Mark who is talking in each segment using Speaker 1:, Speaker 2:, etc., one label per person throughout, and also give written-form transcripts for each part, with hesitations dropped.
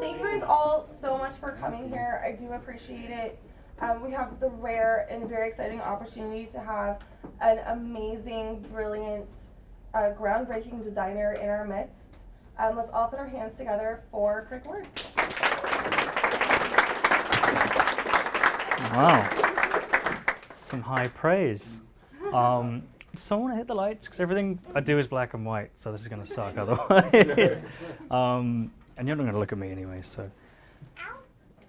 Speaker 1: Thank you guys all so much for coming here. I do appreciate it. We have the rare and very exciting opportunity to have an amazing, brilliant, groundbreaking designer in our midst. Let's all put our hands together for a quick word.
Speaker 2: Wow. Some high praise. Someone hit the lights, because everything I do is black and white, so this is going to suck otherwise. And you're not going to look at me anyway, so.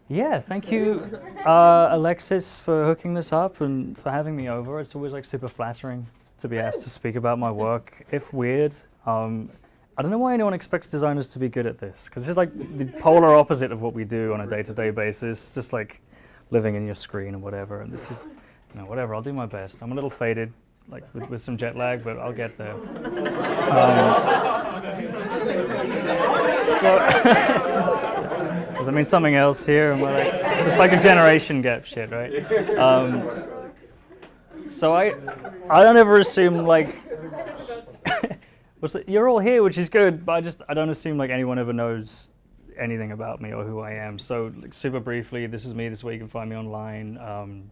Speaker 2: Yeah, thank you, Alexis, for hooking this up and for having me over. It's always like super flattering to be asked to speak about my work, if weird. I don't know why anyone expects designers to be good at this, because it's like the polar opposite of what we do on a day-to-day basis, just like living in your screen or whatever. And this is, you know, whatever, I'll do my best. I'm a little faded, like with some jet lag, but I'll get there. Does it mean something else here? Am I like, it's just like a generation gap shit, right? So I don't ever assume like, you're all here, which is good, but I don't assume like anyone ever knows anything about me or who I am. So like, super briefly, this is me. This is where you can find me online.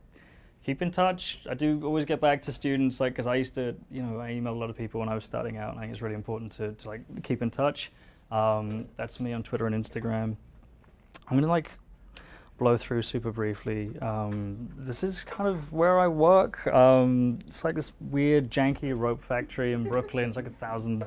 Speaker 2: Keep in touch. I do always get back to students, like, because I used to, you know, I emailed a lot of people when I was starting out, and I think it's really important to like keep in touch. That's me on Twitter and Instagram. I'm gonna like blow through super briefly. This is kind of where I work. It's like this weird janky rope factory in Brooklyn. It's like 1,000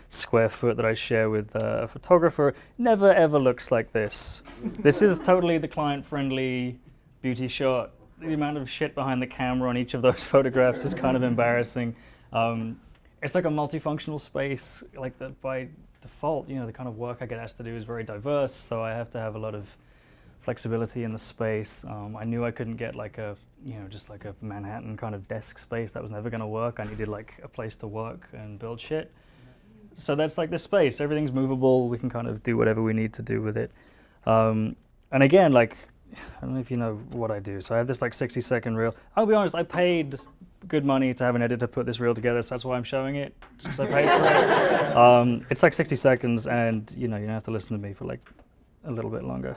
Speaker 2: square foot that I share with a photographer. Never ever looks like this. This is totally the client-friendly beauty shot. The amount of shit behind the camera on each of those photographs is kind of embarrassing. It's like a multifunctional space, like that by default, you know, the kind of work I get asked to do is very diverse, so I have to have a lot of flexibility in the space. I knew I couldn't get like a, you know, just like a Manhattan kind of desk space. That was never going to work. I needed like a place to work and build shit. So that's like the space. Everything's movable. We can kind of do whatever we need to do with it. And again, like, I don't know if you know what I do. So I have this like 60-second reel. I'll be honest, I paid good money to have an editor put this reel together, so that's why I'm showing it, just because I paid for it. It's like 60 seconds, and you know, you don't have to listen to me for like a little bit longer.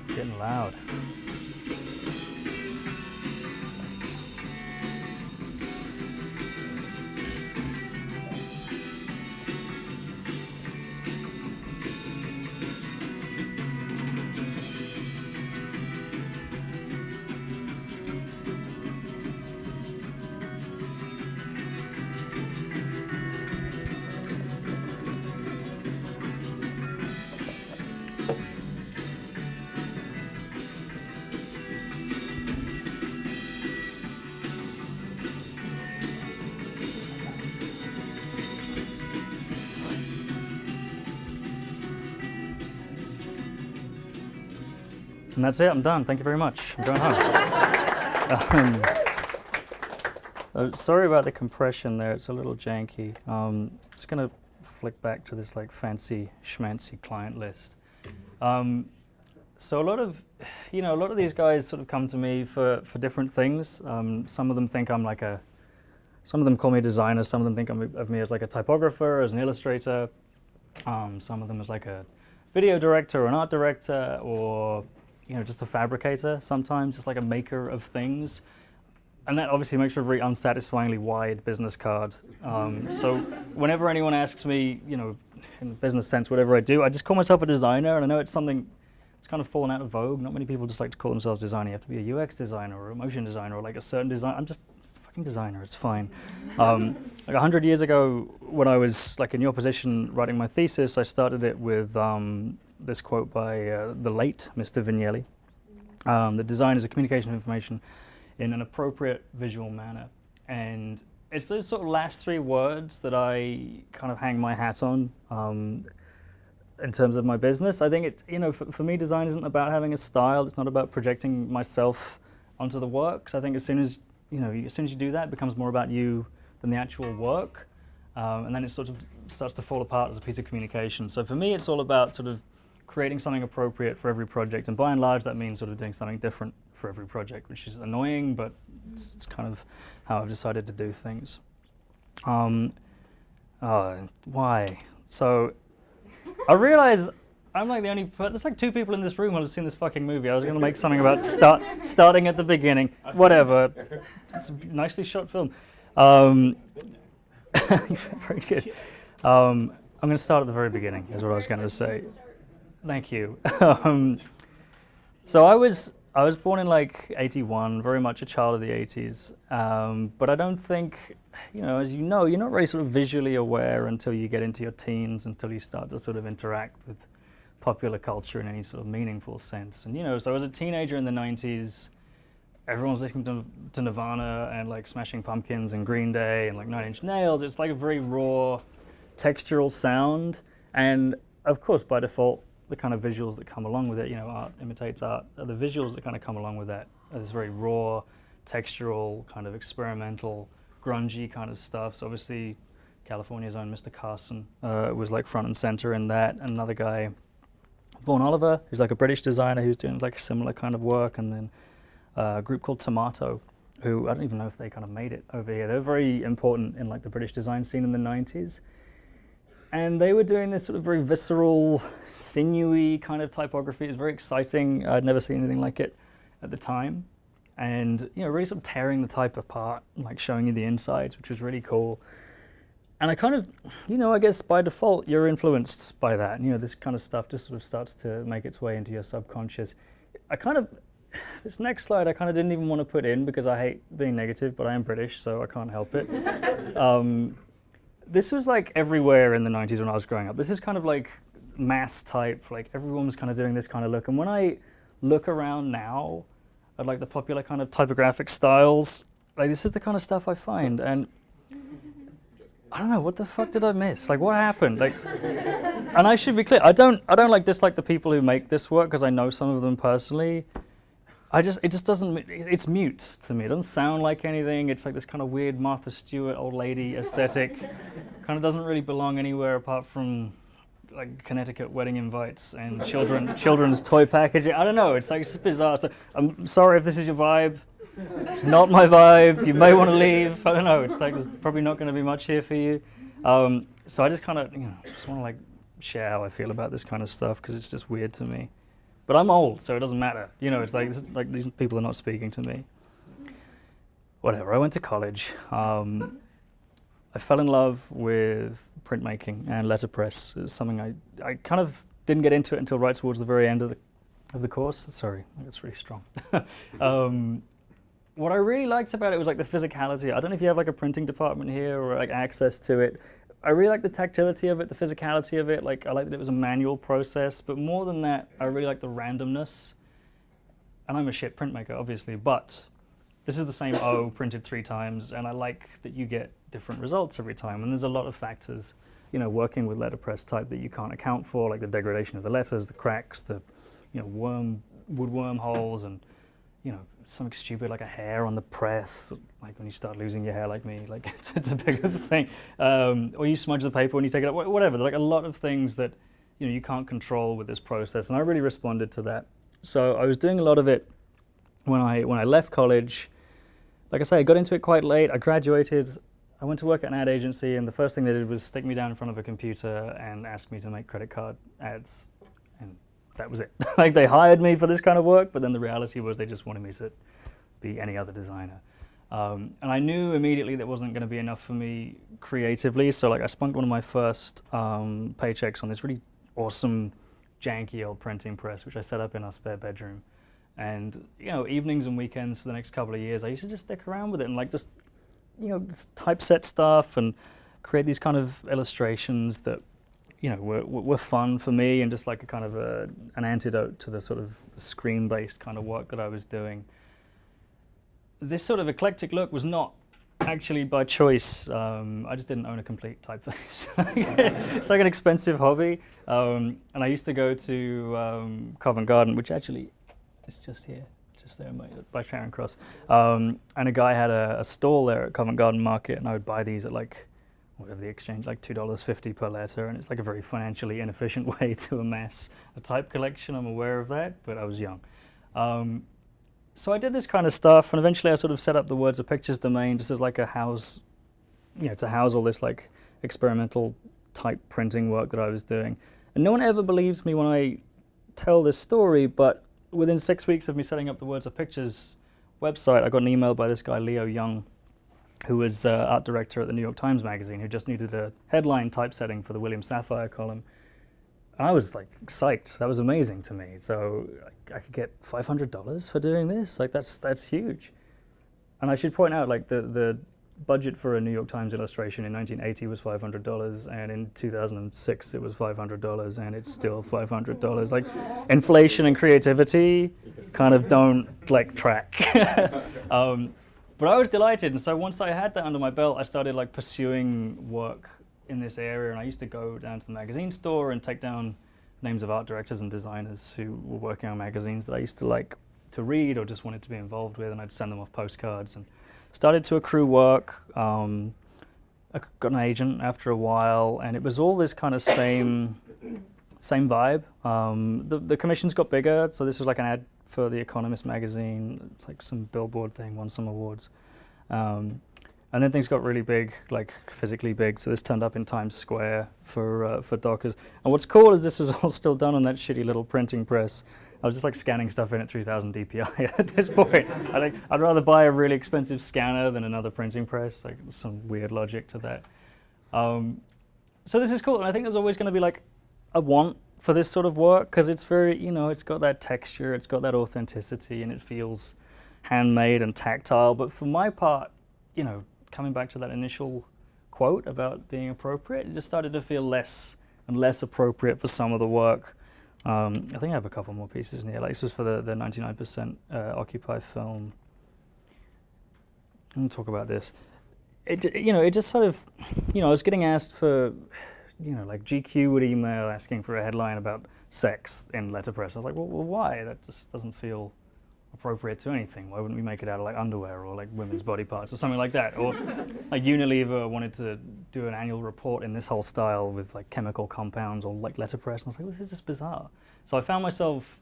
Speaker 2: Getting loud. And that's it, I'm done. Thank you very much. I'm going home. Sorry about the compression there, it's a little janky. Just gonna flick back to this like fancy schmancy client list. So a lot of these guys sort of come to me for different things. Some of them think I'm like some of them call me a designer, some of them think of me as like a typographer, as an illustrator. Some of them as like a video director or an art director, or you know, just a fabricator sometimes, just like a maker of things. And that obviously makes for a very unsatisfyingly wide business card. So whenever anyone asks me, you know, in the business sense, whatever I do, I just call myself a designer, and I know it's something that's kind of fallen out of vogue. Not many people just like to call themselves designer. You have to be a UX designer or a motion designer or like a certain design. I'm just a fucking designer, it's fine. Like 100 years ago, when I was like in your position writing my thesis, I started it with this quote by the late Mr. Vignelli. The design is a communication of information in an appropriate visual manner. And it's those sort of last three words that I kind of hang my hat on in terms of my business. I think it's, you know, for me, design isn't about having a style. It's not about projecting myself onto the work. So I think as soon as you do that, it becomes more about you than the actual work. And then it sort of starts to fall apart as a piece of communication. So for me, it's all about sort of creating something appropriate for every project, and by and large, that means sort of doing something different for every project, which is annoying, but it's kind of how I've decided to do things. Why? So I realize I'm like the only there's like 2 people in this room who have seen this fucking movie. I was going to make something about starting at the beginning. Whatever. It's a nicely shot film. Very good. I'm going to start at the very beginning, is what I was going to say. Thank you. So I was born in like 81, very much a child of the 80s. But I don't think, as you know, you're not really sort of visually aware until you get into your teens, until you start to sort of interact with popular culture in any sort of meaningful sense. And so as a teenager in the 90s, everyone was listening to Nirvana and like Smashing Pumpkins and Green Day and like Nine Inch Nails. It's like a very raw, textural sound. And of course, by default, the kind of visuals that come along with it, art imitates art. The visuals that kind of come along with that are this very raw, textural, kind of experimental, grungy kind of stuff. So obviously, California's own Mr. Carson was like front and center in that. And another guy, Vaughan Oliver, who's like a British designer who's doing like similar kind of work. And then a group called Tomato, who I don't even know if they kind of made it over here. They're very important in like the British design scene in the 90s. And they were doing this sort of very visceral, sinewy kind of typography. It was very exciting. I'd never seen anything like it at the time. And, really sort of tearing the type apart and like showing you the insides, which was really cool. And I kind of, I guess by default, you're influenced by that. This kind of stuff just sort of starts to make its way into your subconscious. This next slide I kind of didn't even want to put in because I hate being negative, but I am British, so I can't help it. This was like everywhere in the 90s when I was growing up. This is kind of like mass type, like everyone was kind of doing this kind of look. And when I look around now at like the popular kind of typographic styles, like this is the kind of stuff I find. And I don't know, what the fuck did I miss? Like what happened? Like, and I should be clear, I don't like dislike the people who make this work because I know some of them personally. It just doesn't, it's mute to me. It doesn't sound like anything. It's like this kind of weird Martha Stewart old lady aesthetic. Kind of doesn't really belong anywhere apart from like Connecticut wedding invites and children's toy packaging. I don't know, it's just bizarre. So I'm sorry if this is your vibe. It's not my vibe. You may want to leave. I don't know, it's like there's probably not going to be much here for you. So I just kind of, just want to like share how I feel about this kind of stuff because it's just weird to me. But I'm old, so it doesn't matter. It's like these people are not speaking to me. Whatever, I went to college. I fell in love with printmaking and letterpress. It was something I kind of didn't get into it until right towards the very end of the course. Sorry, that's really strong. What I really liked about it was like the physicality. I don't know if you have like a printing department here or like access to it. I really like the tactility of it, the physicality of it. Like I like that it was a manual process, but more than that, I really like the randomness. And I'm a shit printmaker, obviously, but this is the same O printed 3 times, and I like that you get different results every time. And there's a lot of factors, working with letterpress type that you can't account for, like the degradation of the letters, the cracks, the, woodworm holes, and something stupid like a hair on the press, like when you start losing your hair like me, like it's a bigger thing. Or you smudge the paper when you take it out, whatever. Like a lot of things that you can't control with this process, and I really responded to that. So I was doing a lot of it when I left college. Like I say, I got into it quite late. I graduated. I went to work at an ad agency, and the first thing they did was stick me down in front of a computer and ask me to make credit card ads. And that was it. Like they hired me for this kind of work, but then the reality was they just wanted me to be any other designer. And I knew immediately that wasn't going to be enough for me creatively. So like I spunked one of my first paychecks on this really awesome, janky old printing press, which I set up in our spare bedroom. And evenings and weekends for the next couple of years, I used to just stick around with it and like just typeset stuff and create these kind of illustrations that were fun for me and just like a kind of an antidote to the sort of screen-based kind of work that I was doing. This sort of eclectic look was not actually by choice. I just didn't own a complete typeface. It's like an expensive hobby. And I used to go to Covent Garden, which actually is just here, just there by Charing Cross. And a guy had a stall there at Covent Garden Market, and I would buy these at like whatever the exchange, like $2.50 per letter, and it's like a very financially inefficient way to amass a type collection. I'm aware of that, but I was young. So I did this kind of stuff, and eventually I sort of set up the Words of Pictures domain just as like a house, to house all this like experimental type printing work that I was doing. And no one ever believes me when I tell this story, but within 6 weeks of me setting up the Words of Pictures website, I got an email by this guy, Leo Young, who was art director at the New York Times Magazine, who just needed a headline typesetting for the William Safire column. And I was like psyched. That was amazing to me. So I could get $500 for doing this. Like that's huge. And I should point out, like the budget for a New York Times illustration in 1980 was $500, and in 2006 it was $500, and it's still $500. Like inflation and creativity kind of don't like track. But I was delighted, and so once I had that under my belt, I started like pursuing work in this area, and I used to go down to the magazine store and take down names of art directors and designers who were working on magazines that I used to like to read or just wanted to be involved with, and I'd send them off postcards and started to accrue work. I got an agent after a while, and it was all this kind of same vibe. The commissions got bigger, so this was like an ad for The Economist magazine. It's like some billboard thing, won some awards. And then things got really big, like physically big. So this turned up in Times Square for Dockers. And what's cool is this was all still done on that shitty little printing press. I was just like scanning stuff in at 3000 DPI at this point. I'd rather buy a really expensive scanner than another printing press. Like some weird logic to that. So this is cool, and I think there's always going to be like a want for this sort of work, because it's very, it's got that texture, it's got that authenticity, and it feels handmade and tactile. But for my part, coming back to that initial quote about being appropriate, it just started to feel less and less appropriate for some of the work. I think I have a couple more pieces in here. Like this was for the 99% Occupy film. I'm going to talk about this. It just sort of, I was getting asked for, like GQ would email asking for a headline about sex in letterpress. I was like, well, why? That just doesn't feel appropriate to anything. Why wouldn't we make it out of like underwear or like women's body parts or something like that? Or like Unilever wanted to do an annual report in this whole style with like chemical compounds or like letterpress. And I was like, this is just bizarre. So I found myself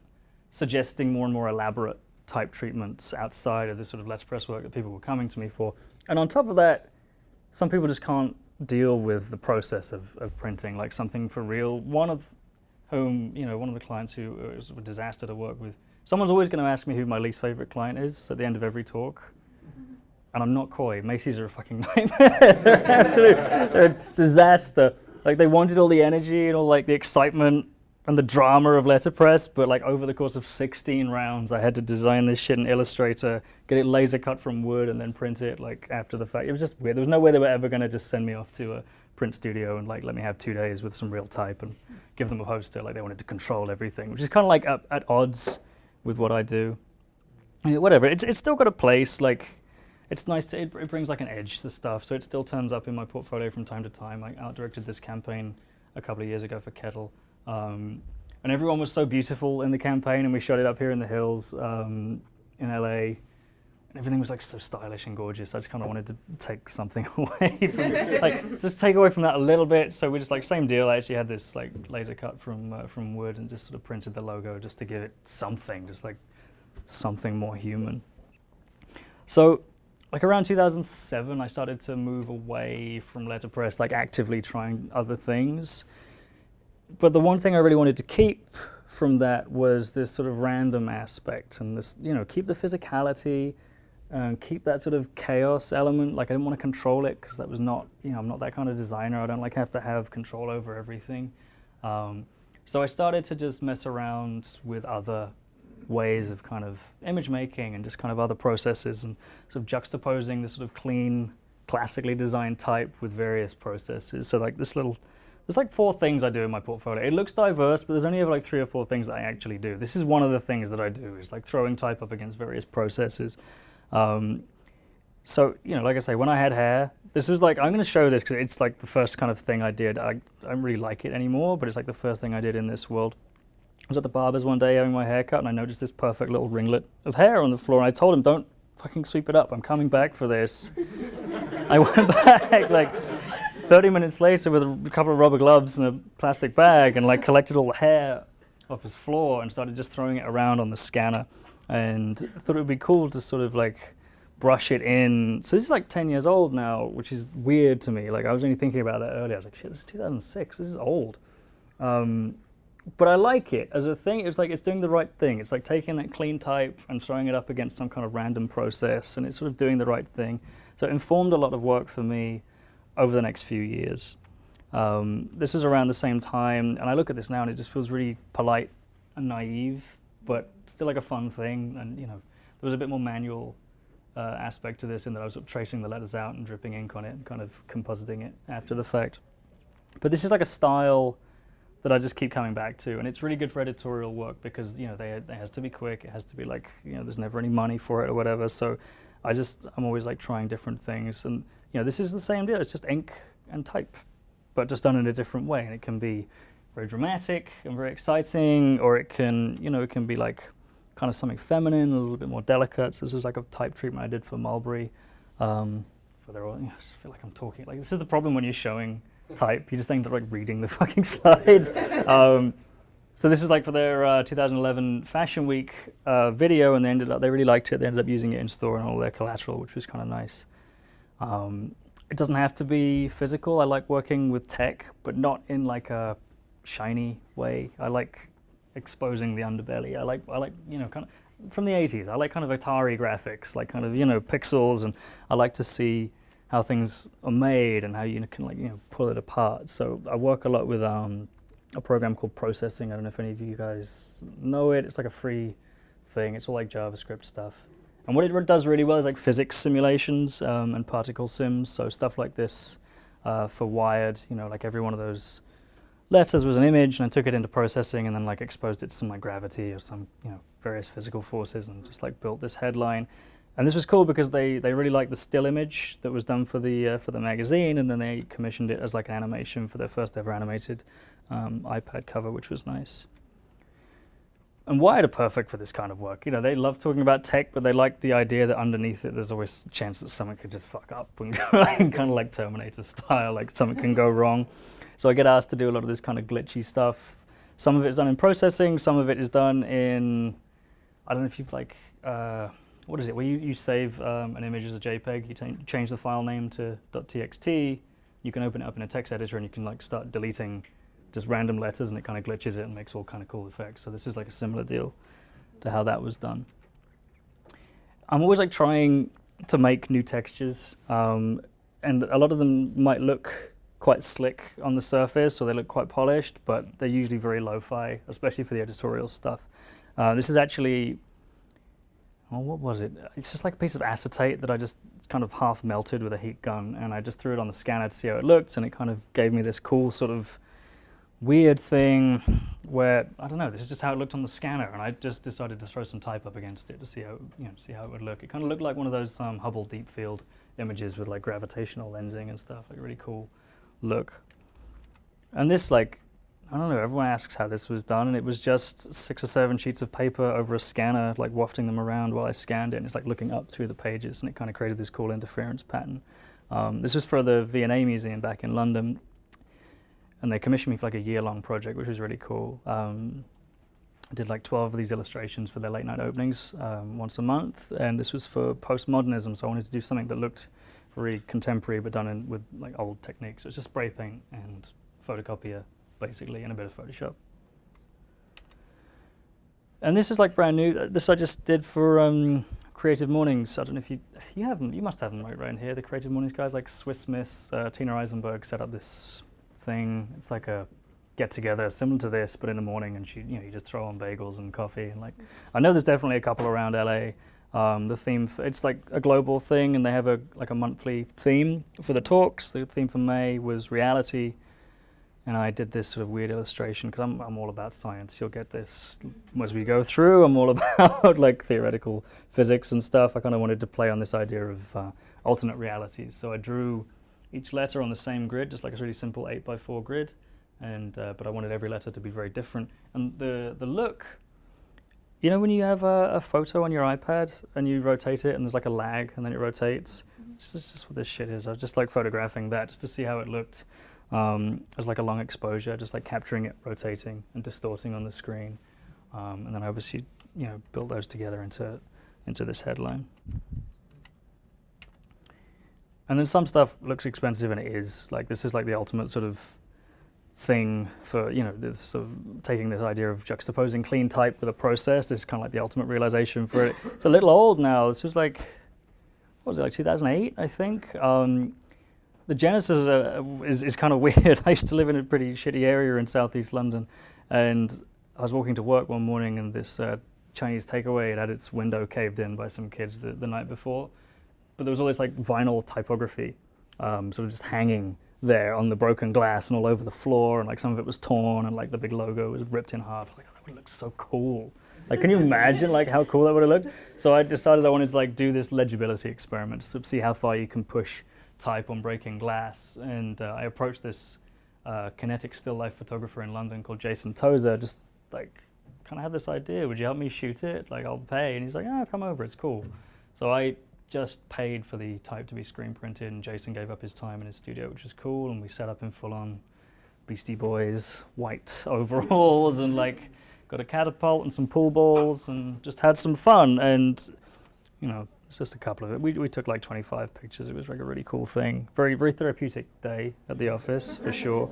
Speaker 2: suggesting more and more elaborate type treatments outside of this sort of letterpress work that people were coming to me for. And on top of that, some people just can't deal with the process of printing, like something for real. One of whom, one of the clients who was a disaster to work with, someone's always going to ask me who my least favorite client is at the end of every talk. And I'm not coy. Macy's are a fucking nightmare. They're a disaster. Like they wanted all the energy and all like the excitement and the drama of letterpress, but like over the course of 16 rounds, I had to design this shit in Illustrator, get it laser cut from wood, and then print it like after the fact. It was just weird. There was no way they were ever going to just send me off to a print studio and like let me have 2 days with some real type and give them a poster. Like they wanted to control everything, which is kind of like at odds with what I do. Whatever, it's still got a place. Like it's nice to, it brings like an edge to stuff. So it still turns up in my portfolio from time to time. I art directed this campaign a couple of years ago for Kettle. And everyone was so beautiful in the campaign, and we shot it up here in the hills in LA, and everything was like so stylish and gorgeous. I just kind of wanted to take something away from like just take away from that a little bit. So we just like same deal. I actually had this like laser cut from wood and just sort of printed the logo just to give it something, just like something more human. So like around 2007, I started to move away from letterpress, like actively trying other things. But the one thing I really wanted to keep from that was this sort of random aspect and this, keep the physicality, keep that sort of chaos element. Like I didn't want to control it because that was not, I'm not that kind of designer. I don't like have to have control over everything. So I started to just mess around with other ways of kind of image making and just kind of other processes and sort of juxtaposing this sort of clean, classically designed type with various processes. So like this little, there's like 4 things I do in my portfolio. It looks diverse, but there's only ever like 3 or 4 things that I actually do. This is one of the things that I do, is like throwing type up against various processes. So, like I say, when I had hair, this was like, I'm going to show this because it's like the first kind of thing I did. I don't really like it anymore, but it's like the first thing I did in this world. I was at the barber's one day having my hair cut, and I noticed this perfect little ringlet of hair on the floor, and I told him, don't fucking sweep it up. I'm coming back for this. I went back like 30 minutes later with a couple of rubber gloves and a plastic bag, and like collected all the hair off his floor and started just throwing it around on the scanner, and thought it would be cool to sort of like brush it in. So this is like 10 years old now, which is weird to me. Like I was only thinking about that earlier. I was like, shit, this is 2006. This is old. But I like it as a thing. It's like it's doing the right thing. It's like taking that clean type and throwing it up against some kind of random process, and it's sort of doing the right thing. So it informed a lot of work for me over the next few years. This is around the same time, and I look at this now and it just feels really polite and naive, but still like a fun thing. And you know, there was a bit more manual aspect to this in that I was sort of tracing the letters out and dripping ink on it and kind of compositing it after the fact. But this is like a style that I just keep coming back to, and it's really good for editorial work because you know it has to be quick, it has to be like, you know, there's never any money for it or whatever. So I'm always like trying different things, and you know, this is the same deal. It's just ink and type, but just done in a different way, and it can be very dramatic and very exciting, or it can, you know, it can be like kind of something feminine, a little bit more delicate. So this is like a type treatment I did for Mulberry. For their, I just feel like I'm talking like this is the problem when you're showing type. You just end up like reading the fucking slides. So this is like for their 2011 Fashion Week video, and they really liked it. They ended up using it in store and all their collateral, which was kind of nice. It doesn't have to be physical. I like working with tech, but not in like a shiny way. I like exposing the underbelly. I like you know, kind of from the 80s. I like kind of Atari graphics, like kind of, you know, pixels, and I like to see how things are made and how you can, like, you know, pull it apart. So I work a lot with a program called Processing. I don't know if any of you guys know it. It's like a free thing. It's all like JavaScript stuff. And what it does really well is like physics simulations and particle sims. So stuff like this for Wired, you know, like every one of those letters was an image, and I took it into processing and then like exposed it to some like gravity or some, you know, various physical forces, and just like built this headline. And this was cool because they really liked the still image that was done for the magazine, and then they commissioned it as like an animation for their first ever animated iPad cover, which was nice. And Wired are perfect for this kind of work. You know, they love talking about tech, but they like the idea that underneath it, there's always a chance that someone could just fuck up and go like, kind of like Terminator style, like something can go wrong. So I get asked to do a lot of this kind of glitchy stuff. Some of it is done in processing, some of it is done in, I don't know if you've like, what is it, where you save an image as a JPEG, you change the file name to .txt, you can open it up in a text editor and you can like start deleting just random letters, and it kind of glitches it and makes all kind of cool effects. So this is like a similar deal to how that was done. I'm always like trying to make new textures, and a lot of them might look quite slick on the surface, or they look quite polished, but they're usually very lo-fi, especially for the editorial stuff. This is actually, well, what was it? It's just like a piece of acetate that I just kind of half melted with a heat gun, and I just threw it on the scanner to see how it looked, and it kind of gave me this cool sort of weird thing where, I don't know, this is just how it looked on the scanner, and I just decided to throw some type up against it to see how, you know, see how it would look. It kind of looked like one of those Hubble deep field images with like gravitational lensing and stuff, like a really cool look. And this, like, I don't know, everyone asks how this was done, and it was just 6 or 7 sheets of paper over a scanner, like wafting them around while I scanned it, and it's like looking up through the pages, and it kind of created this cool interference pattern. This was for the V&A Museum back in London, and they commissioned me for like a year-long project, which was really cool. I did like 12 of these illustrations for their late night openings once a month, and this was for postmodernism, so I wanted to do something that looked very contemporary but done with like old techniques. So it's just spray paint and photocopier, basically, and a bit of Photoshop. And this is like brand new. This I just did for Creative Mornings. I don't know if you must have them right around here. The Creative Mornings guys, like Swiss Miss, Tina Eisenberg set up this thing. It's like a get together similar to this, but in the morning, and you just throw on bagels and coffee, and like, I know there's definitely a couple around LA. The theme, it's like a global thing, and they have a monthly theme for the talks. The theme for May was reality, and I did this sort of weird illustration because I'm all about science. You'll get this as we go through. I'm all about like theoretical physics and stuff. I kind of wanted to play on this idea of alternate realities. So I drew each letter on the same grid, just like a really simple 8x4 grid, and but I wanted every letter to be very different. And the look You know when you have a photo on your iPad and you rotate it and there's like a lag and then it rotates? This is just what this shit is. I was just like photographing that just to see how it looked as like a long exposure, just like capturing it, rotating and distorting on the screen. And then obviously, you know, build those together into this headline. And then some stuff looks expensive and it is. Like this is like the ultimate sort of thing for, you know, this sort of taking this idea of juxtaposing clean type with a process. This is kind of like the ultimate realization for it. It's a little old now. This was like, what was it, like 2008, I think? The genesis is kind of weird. I used to live in a pretty shitty area in southeast London, and I was walking to work one morning and this Chinese takeaway had its window caved in by some kids the night before. But there was all this like vinyl typography sort of just hanging there on the broken glass and all over the floor, and like some of it was torn and like the big logo was ripped in half. Like, oh, that would look so cool. Like, can you imagine like how cool that would have looked? So I decided I wanted to like do this legibility experiment to see how far you can push type on breaking glass. And I approached this kinetic still life photographer in London called Jason Tozer, just like kind of had this idea, would you help me shoot it? Like, I'll pay. And he's like, oh, come over, it's cool. So I just paid for the type to be screen printed, and Jason gave up his time in his studio, which was cool, and we set up in full-on Beastie Boys white overalls and like got a catapult and some pool balls and just had some fun. And you know, it's just a couple of it. We took like 25 pictures. It was like a really cool thing. Very, very therapeutic day at the office for sure.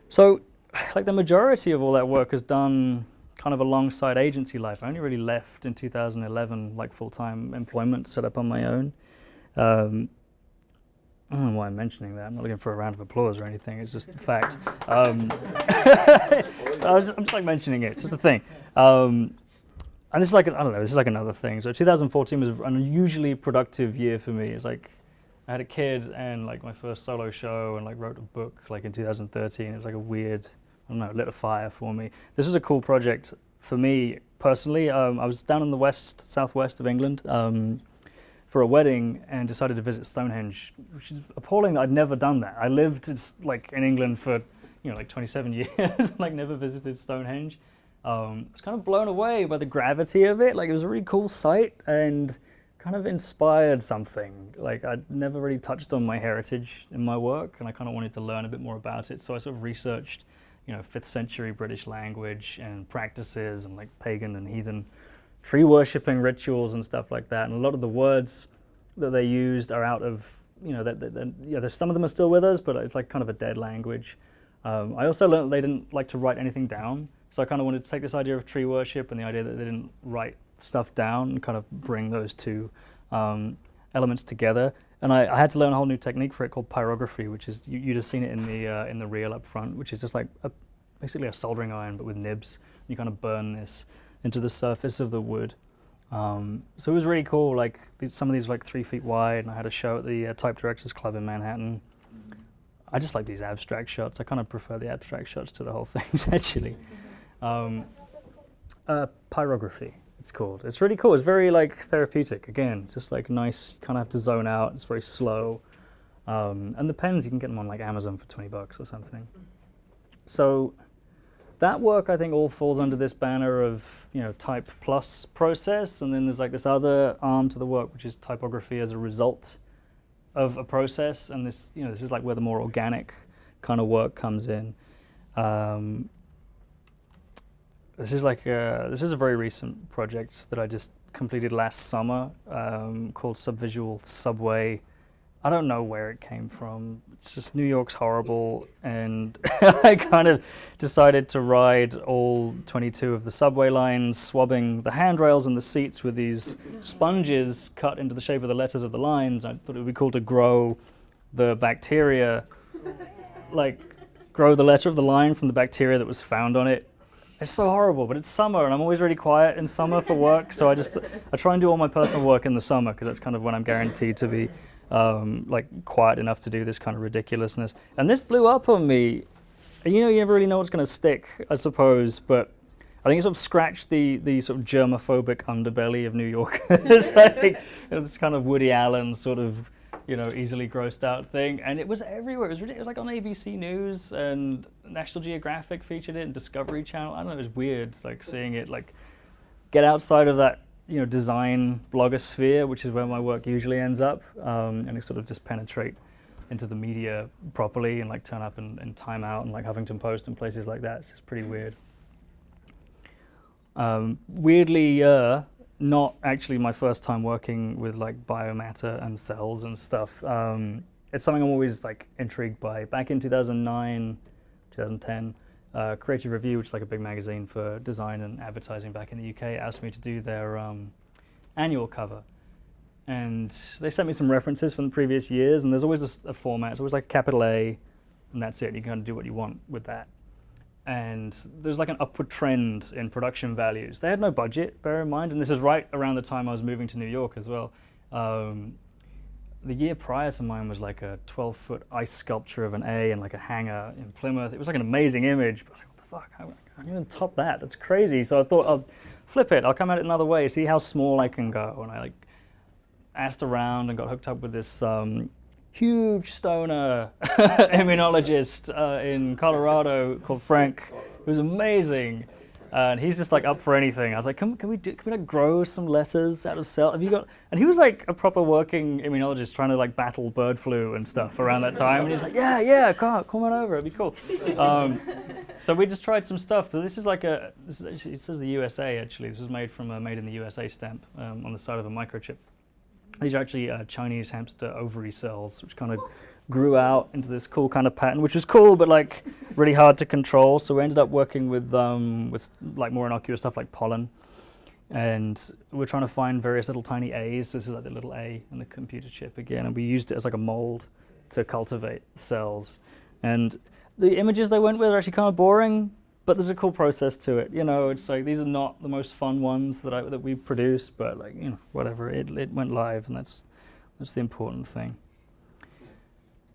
Speaker 2: So like the majority of all that work is done kind of alongside agency life. I only really left in 2011, like full-time employment, set up on my own. I don't know why I'm mentioning that. I'm not looking for a round of applause or anything. It's just a fact. I'm just like mentioning it. It's just a thing. And this is like, I don't know, this is like another thing. So 2014 was an unusually productive year for me. It's like I had a kid and like my first solo show and like wrote a book like in 2013. It was like a weird, I don't know, lit a fire for me. This was a cool project for me personally. I was down in the southwest of England for a wedding and decided to visit Stonehenge, which is appalling that I'd never done that. I lived like in England for, you know, like 27 years, like never visited Stonehenge. I was kind of blown away by the gravity of it. Like it was a really cool site and kind of inspired something. Like I'd never really touched on my heritage in my work, and I kind of wanted to learn a bit more about it. So I sort of researched, you know, 5th century British language and practices and like pagan and heathen tree worshipping rituals and stuff like that. And a lot of the words that they used are out of, you know, there's some of them are still with us, but it's like kind of a dead language. I also learned they didn't like to write anything down. So I kind of wanted to take this idea of tree worship and the idea that they didn't write stuff down and kind of bring those two elements together. And I had to learn a whole new technique for it called pyrography, which is, you'd have seen it in the reel up front, which is just like basically a soldering iron but with nibs. You kind of burn this into the surface of the wood. So it was really cool. Like some of these were like 3 feet wide, and I had a show at the Type Directors Club in Manhattan. I just like these abstract shots. I kind of prefer the abstract shots to the whole things actually. Pyrography, it's called. It's really cool. It's very like therapeutic. Again, just like nice. You kind of have to zone out. It's very slow. And the pens, you can get them on like Amazon for $20 or something. So that work, I think, all falls under this banner of, you know, type plus process, and then there's like this other arm to the work, which is typography as a result of a process. And this, you know, this is like where the more organic kind of work comes in. This is a very recent project that I just completed last summer called Subvisual Subway. I don't know where it came from. It's just New York's horrible, and I kind of decided to ride all 22 of the subway lines, swabbing the handrails and the seats with these sponges cut into the shape of the letters of the lines. I thought it would be cool to grow the bacteria, like grow the letter of the line from the bacteria that was found on it. It's so horrible, but it's summer, and I'm always really quiet in summer for work, so I try and do all my personal work in the summer, because that's kind of when I'm guaranteed to be like quiet enough to do this kind of ridiculousness. And this blew up on me. And, you know, you never really know what's going to stick, I suppose, but I think it sort of scratched the sort of germophobic underbelly of New York. It's like this kind of Woody Allen sort of, you know, easily grossed out thing. And it was everywhere. It was like on ABC News, and National Geographic featured it, and Discovery Channel. I don't know, it was weird. It's like seeing it like get outside of that design blogosphere, which is where my work usually ends up, and sort of just penetrate into the media properly and like turn up in Time Out and like Huffington Post and places like that. It's just pretty weird. Weirdly, not actually my first time working with like biomatter and cells and stuff. It's something I'm always like intrigued by. Back in 2009, 2010, Creative Review, which is like a big magazine for design and advertising back in the UK, asked me to do their annual cover. And they sent me some references from the previous years, and there's always a format. It's always like a capital A, and that's it. You can kind of do what you want with that. And there's like an upward trend in production values. They had no budget, bear in mind, and this is right around the time I was moving to New York as well. The year prior to mine was like a 12-foot ice sculpture of an A and like a hangar in Plymouth. It was like an amazing image, but I was like, what the fuck? How can I even top that? That's crazy. So I thought, I'll flip it. I'll come at it another way, see how small I can go. And I like asked around and got hooked up with this huge stoner immunologist in Colorado called Frank, who's amazing. And he's just like up for anything. I was like, can we like grow some letters out of cell? Have you got? And he was like a proper working immunologist trying to like battle bird flu and stuff around that time. And he's like, yeah, come on over, it'd be cool. So we just tried some stuff. So this is like it says the USA actually. This was made from a Made in the USA stamp on the side of a microchip. These are actually Chinese hamster ovary cells, which kind of grew out into this cool kind of pattern, which was cool, but like really hard to control. So we ended up working with like more innocuous stuff like pollen, and we're trying to find various little tiny A's. This is like the little A in the computer chip again, and we used it as like a mold to cultivate cells. And the images they went with are actually kind of boring, but there's a cool process to it. It's like these are not the most fun ones that we produced, but like whatever. It went live, and that's the important thing.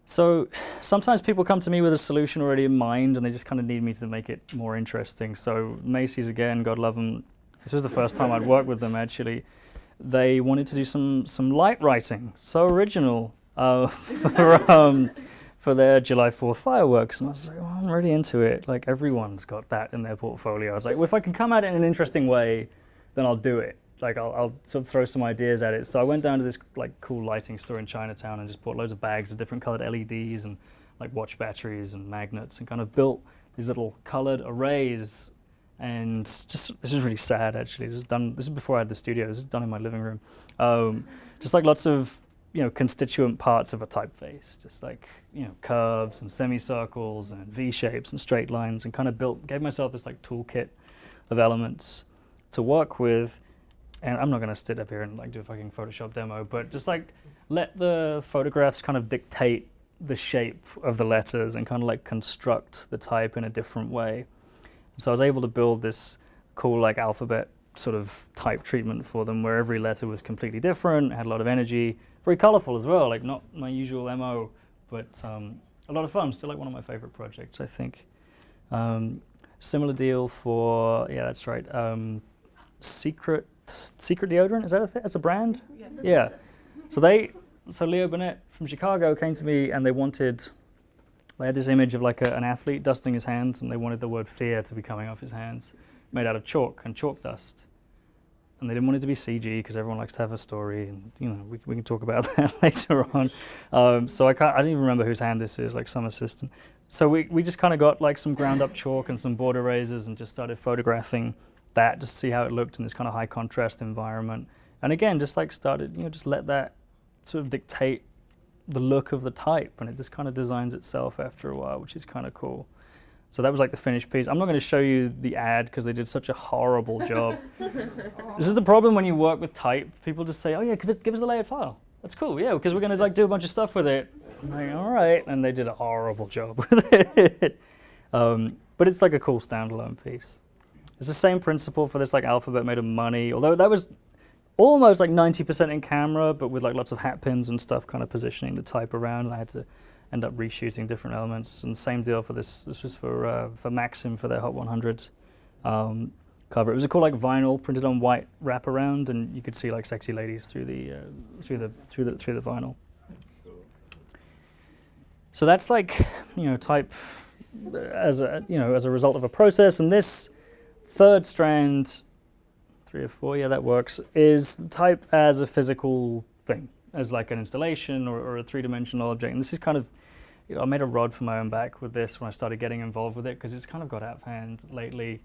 Speaker 2: So sometimes people come to me with a solution already in mind, and they just kind of need me to make it more interesting. So Macy's again, God love them. This was the first time I'd worked with them actually. They wanted to do some light writing, so original for their July 4th fireworks. And I was like, well, I'm really into it. Like everyone's got that in their portfolio. I was like, well, if I can come at it in an interesting way, then I'll do it. Like I'll sort of throw some ideas at it. So I went down to this like cool lighting store in Chinatown and just bought loads of bags of different colored LEDs and like watch batteries and magnets, and kind of built these little colored arrays. And just, this is really sad actually. This is before I had the studio. This is done in my living room. Just like lots of constituent parts of a typeface, just like curves and semicircles and V shapes and straight lines, and kind of gave myself this like toolkit of elements to work with. And I'm not going to sit up here and like do a fucking Photoshop demo, but just like let the photographs kind of dictate the shape of the letters and kind of like construct the type in a different way. So I was able to build this cool like alphabet sort of type treatment for them, where every letter was completely different, had a lot of energy, very colorful as well, like not my usual MO, but a lot of fun. Still like one of my favorite projects, I think. Similar deal for, yeah, that's right, Secret deodorant, is that a thing? That's a brand? Yes. Yeah. So Leo Burnett from Chicago came to me, and they had this image of like an athlete dusting his hands, and they wanted the word fear to be coming off his hands, made out of chalk and chalk dust. And they didn't want it to be CG because everyone likes to have a story, and we can talk about that later on. So I don't even remember whose hand this is, like some assistant. So we just kind of got like some ground up chalk and some board erasers and just started photographing that, just to see how it looked in this kind of high contrast environment. And again, just like started, just let that sort of dictate the look of the type, and it just kind of designs itself after a while, which is kind of cool. So that was like the finished piece. I'm not going to show you the ad because they did such a horrible job. This is the problem when you work with type. People just say, oh yeah, give us the layered file. That's cool, yeah, because we're going to like do a bunch of stuff with it. I'm like, all right, and they did a horrible job with it. But it's like a cool standalone piece. It's the same principle for this like alphabet made of money, although that was almost like 90% in camera, but with like lots of hat pins and stuff kind of positioning the type around. And I had to end up reshooting different elements. And same deal for this. This was for Maxim for their Hot 100 cover. It was a cool like vinyl printed on white wraparound, and you could see like sexy ladies through the vinyl. So that's like type as a result of a process. And this third strand, 3 or 4, yeah, that works, is type as a physical thing, as like an installation or a three-dimensional object. And this is kind of, I made a rod for my own back with this when I started getting involved with it, because it's kind of got out of hand lately.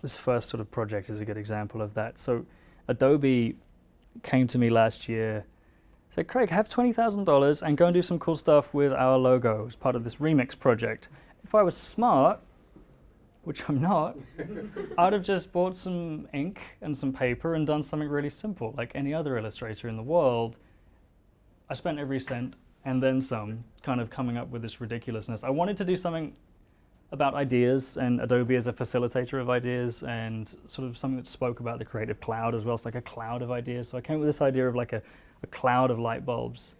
Speaker 2: This first sort of project is a good example of that. So Adobe came to me last year, said, Craig, have $20,000 and go and do some cool stuff with our logo as part of this remix project. If I was smart, which I'm not, I'd have just bought some ink and some paper and done something really simple, like any other illustrator in the world. I spent every cent and then some, kind of coming up with this ridiculousness. I wanted to do something about ideas and Adobe as a facilitator of ideas, and sort of something that spoke about the creative cloud as well. It's like a cloud of ideas. So I came up with this idea of like a cloud of light bulbs,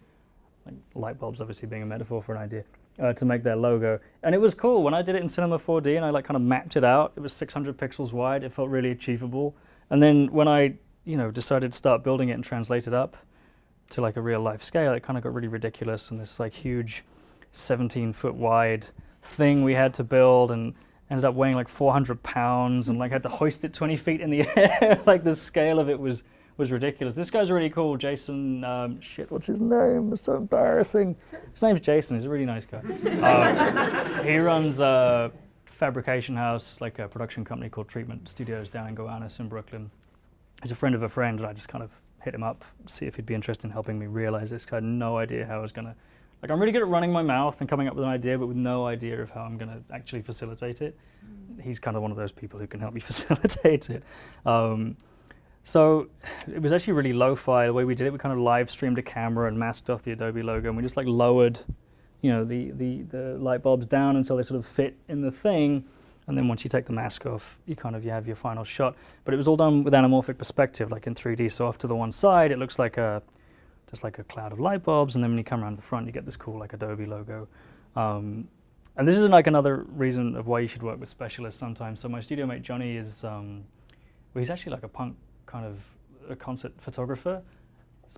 Speaker 2: like light bulbs obviously being a metaphor for an idea, to make their logo. And it was cool. When I did it in Cinema 4D and I like kind of mapped it out, it was 600 pixels wide. It felt really achievable. And then when I, decided to start building it and translate it up to like a real life scale, it kind of got really ridiculous, and this like huge 17-foot wide thing we had to build, and ended up weighing like 400 pounds, and like had to hoist it 20 feet in the air. Like the scale of it was ridiculous. This guy's really cool, Jason, what's his name? It's so embarrassing. His name's Jason, he's a really nice guy. He runs a fabrication house, like a production company called Treatment Studios down in Gowanus in Brooklyn. He's a friend of a friend, and I just kind of hit him up, see if he'd be interested in helping me realize this, because I had no idea how I was gonna, like I'm really good at running my mouth and coming up with an idea, but with no idea of how I'm gonna actually facilitate it. He's kind of one of those people who can help me facilitate it. So it was actually really lo-fi the way we did it. We kind of live streamed a camera and masked off the Adobe logo, and we just like lowered, the light bulbs down until they sort of fit in the thing. And then once you take the mask off, you have your final shot. But it was all done with anamorphic perspective, like in 3D. So off to the one side, it looks like just like a cloud of light bulbs, and then when you come around the front, you get this cool like Adobe logo. And this is like another reason of why you should work with specialists sometimes. So my studio mate Johnny is, he's actually like a punk kind of a concept photographer,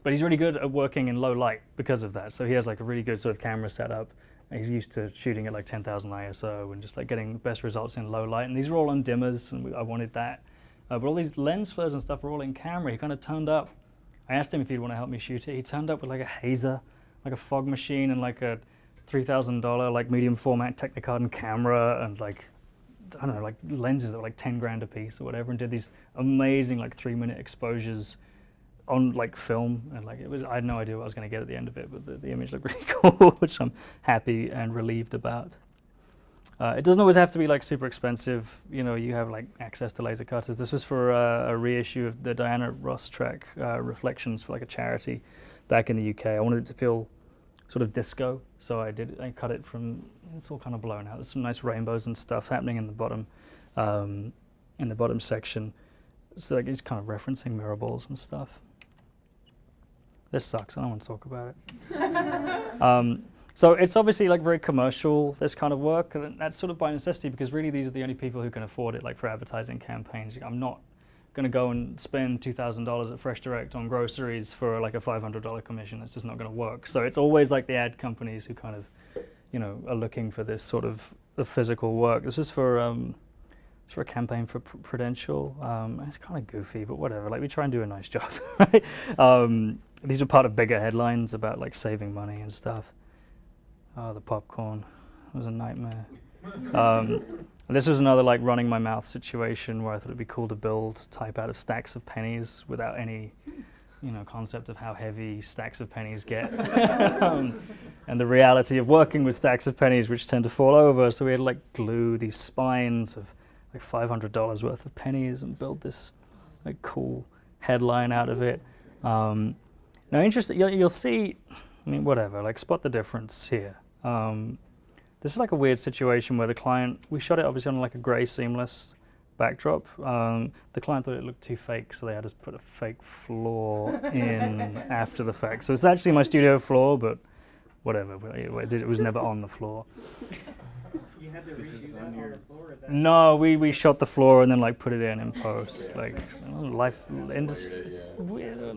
Speaker 2: but he's really good at working in low light because of that. So he has like a really good sort of camera setup. He's used to shooting at like 10,000 ISO and just like getting the best results in low light. And these are all on dimmers, and I wanted that. But all these lens flares and stuff are all in camera. He kind of turned up. I asked him if he'd want to help me shoot it. He turned up with like a hazer, like a fog machine, and like a $3,000 like medium format Technicolor camera, and like, I don't know, like lenses that were like 10 grand a piece or whatever, and did these amazing like 3-minute exposures on like film. And like I had no idea what I was going to get at the end of it, but the image looked really cool, which I'm happy and relieved about. It doesn't always have to be like super expensive. You have like access to laser cutters. This was for a reissue of the Diana Ross track, Reflections, for like a charity back in the UK. I wanted it to feel sort of disco, so I cut it from, it's all kind of blown out. There's some nice rainbows and stuff happening in the bottom section. So like it's kind of referencing mirror balls and stuff. This sucks, I don't want to talk about it. So it's obviously like very commercial, this kind of work, and that's sort of by necessity, because really these are the only people who can afford it, like for advertising campaigns. I'm not going to go and spend $2,000 at Fresh Direct on groceries for like a $500 commission. It's just not going to work. So it's always like the ad companies who kind of, are looking for this sort of physical work. This was for a campaign for Prudential. It's kind of goofy, but whatever. Like we try and do a nice job, right? These are part of bigger headlines about like saving money and stuff. Oh, the popcorn. It was a nightmare. This was another like running my mouth situation where I thought it'd be cool to build type out of stacks of pennies without any, concept of how heavy stacks of pennies get. And the reality of working with stacks of pennies which tend to fall over. So we had to like glue these spines of like $500 worth of pennies and build this like cool headline out of it. Now interesting, you'll see, whatever, like spot the difference here. This is like a weird situation where the client, we shot it obviously on like a gray seamless backdrop. The client thought it looked too fake, so they had us put a fake floor in after the fact. So it's actually my studio floor, but whatever, it was never on the floor.
Speaker 3: You had to reshoot that on the floor? Is that
Speaker 2: No, we shot the floor and then like put it in post. Like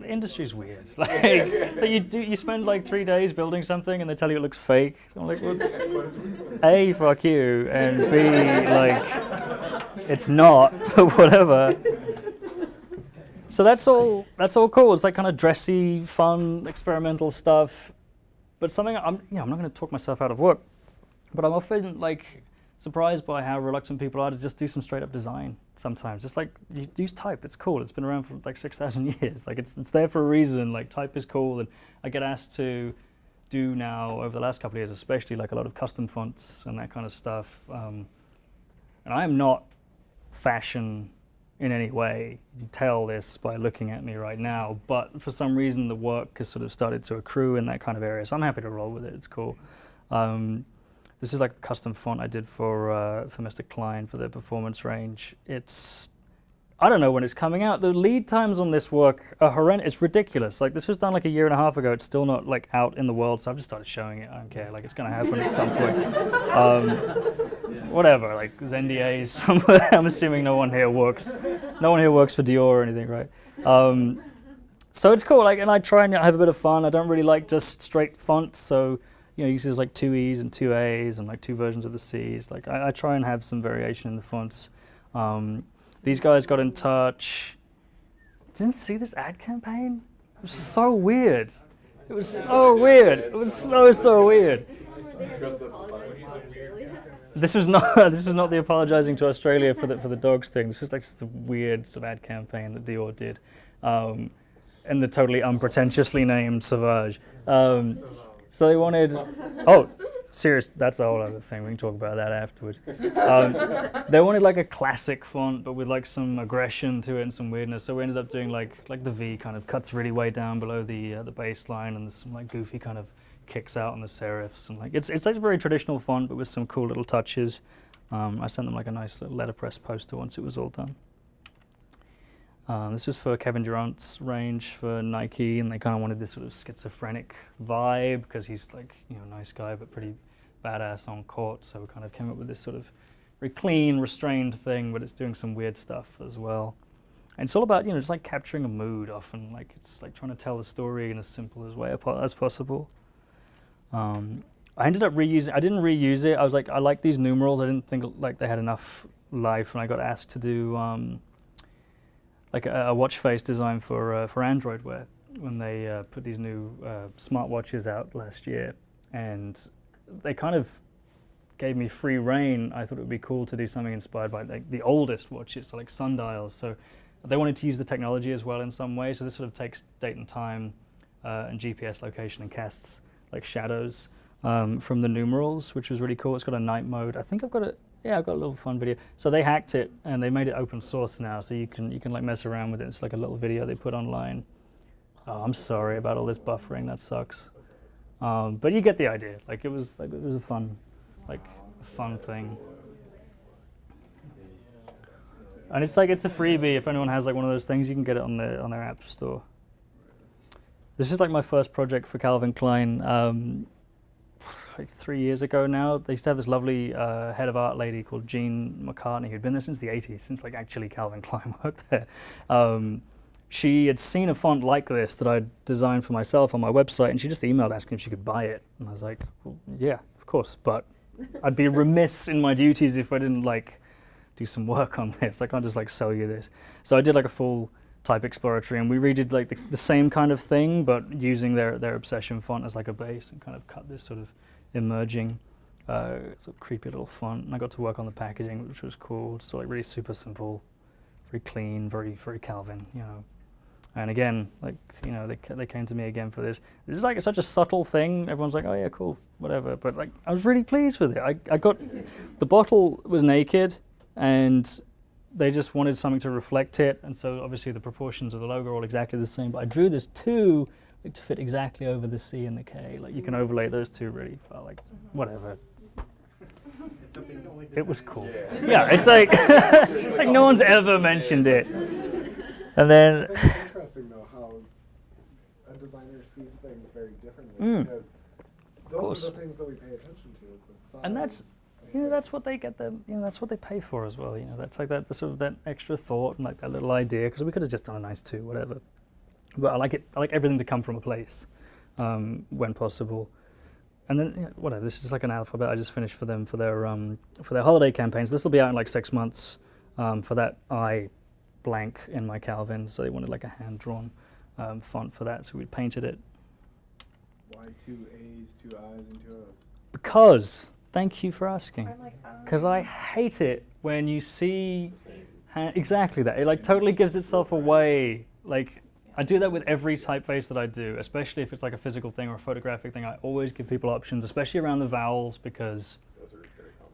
Speaker 2: industry's weird. Like you spend like 3 days building something and they tell you it looks fake. I'm like, well, A, fuck you, and B, like it's not, but whatever. So that's all cool. It's like kind of dressy, fun, experimental stuff. But something I'm not going to talk myself out of work, but I'm often like surprised by how reluctant people are to just do some straight up design sometimes. Just like you use type, it's cool. It's been around for like 6,000 years. Like it's there for a reason. Like type is cool, and I get asked to do now over the last couple of years, especially like a lot of custom fonts and that kind of stuff. And I am not fashion in any way. You can tell this by looking at me right now, but for some reason the work has sort of started to accrue in that kind of area, so I'm happy to roll with it. It's cool. This is like a custom font I did for Mr. Klein for their performance range. I don't know when it's coming out. The lead times on this work are horrendous. It's ridiculous. Like this was done like a year and a half ago. It's still not like out in the world, so I've just started showing it. I don't care. Like it's going to happen at some point. Whatever. Like there's NDAs somewhere. I'm assuming no one here works for Dior or anything, right? So it's cool. Like, and I try and have a bit of fun. I don't really like just straight fonts. So you use like 2 E's and 2 A's and like 2 versions of the C's. Like I try and have some variation in the fonts. These guys got in touch. Didn't see this ad campaign? It was so weird. It was so weird. It was so weird. This was not the apologizing to Australia for the dogs thing. This is like just a weird sort of ad campaign that Dior did, and the totally unpretentiously named Sauvage. So they wanted. Oh. Serious, that's a whole other thing. We can talk about that afterwards. They wanted like a classic font, but with like some aggression to it and some weirdness. So we ended up doing like the V kind of cuts really way down below the baseline, and there's some like goofy kind of kicks out on the serifs, and like it's like a very traditional font, but with some cool little touches. I sent them like a nice little letterpress poster once it was all done. This was for Kevin Durant's range for Nike, and they kind of wanted this sort of schizophrenic vibe because he's like, a nice guy but pretty badass on court. So we kind of came up with this sort of very clean, restrained thing, but it's doing some weird stuff as well. And it's all about, just like capturing a mood often. Like it's like trying to tell the story in as simple as way as possible. I ended up reusing. I didn't reuse it. I was like, I like these numerals. I didn't think like they had enough life, and I got asked to do. Like a watch face design for Android Wear when they put these new smartwatches out last year, and they kind of gave me free reign. I thought it would be cool to do something inspired by like the oldest watches, so like sundials. So they wanted to use the technology as well in some way. So this sort of takes date and time and GPS location and casts like shadows from the numerals, which was really cool. It's got a night mode. I think I've got a little fun video. So they hacked it and they made it open source now, so you can like mess around with it. It's like a little video they put online. Oh, I'm sorry about all this buffering. That sucks. But you get the idea. Like it was a fun thing. And it's a freebie. If anyone has like one of those things, you can get it on their app store. This is like my first project for Calvin Klein. Like 3 years ago now. They used to have this lovely head of art lady called Jean McCartney, who'd been there since the 80s, since like actually Calvin Klein worked there. She had seen a font like this that I'd designed for myself on my website, and she just emailed asking if she could buy it. And I was like, well, yeah, of course, but I'd be remiss in my duties if I didn't like do some work on this. I can't just like sell you this. So I did like a full type exploratory, and we redid like the same kind of thing, but using their obsession font as like a base, and kind of cut this sort of emerging sort of creepy little font. And I got to work on the packaging, which was cool. So like really super simple, very clean, very Calvin, And again, like they came to me again for this. This is like such a subtle thing. Everyone's like, oh yeah, cool, whatever. But like I was really pleased with it. I got the bottle was naked, and they just wanted something to reflect it, and so obviously the proportions of the logo are all exactly the same. But I drew this too, like to fit exactly over the C and the K. Like you can overlay those two really well. Like whatever. It was cool. Yeah, it's like like no one's ever mentioned it. And then
Speaker 4: it's interesting though how a designer sees things very differently, because those are the things that we pay attention to, is the size.
Speaker 2: And that's what they get that's what they pay for as well. That's like that sort of that extra thought and like that little idea, because we could have just done a nice 2, whatever. But I like everything to come from a place when possible. And then whatever. This is like an alphabet I just finished for them for their holiday campaigns. This will be out in like 6 months for that blank in my Calvin, so they wanted like a hand-drawn font for that, so we painted it.
Speaker 5: Why 2 A's, 2 I's, and 2 O's?
Speaker 2: Because, thank you for asking,
Speaker 1: I'm like,
Speaker 2: because I hate it when you see exactly that. It like totally gives itself away. Like, I do that with every typeface that I do, especially if it's like a physical thing or a photographic thing. I always give people options, especially around the vowels, because
Speaker 6: Those are very common.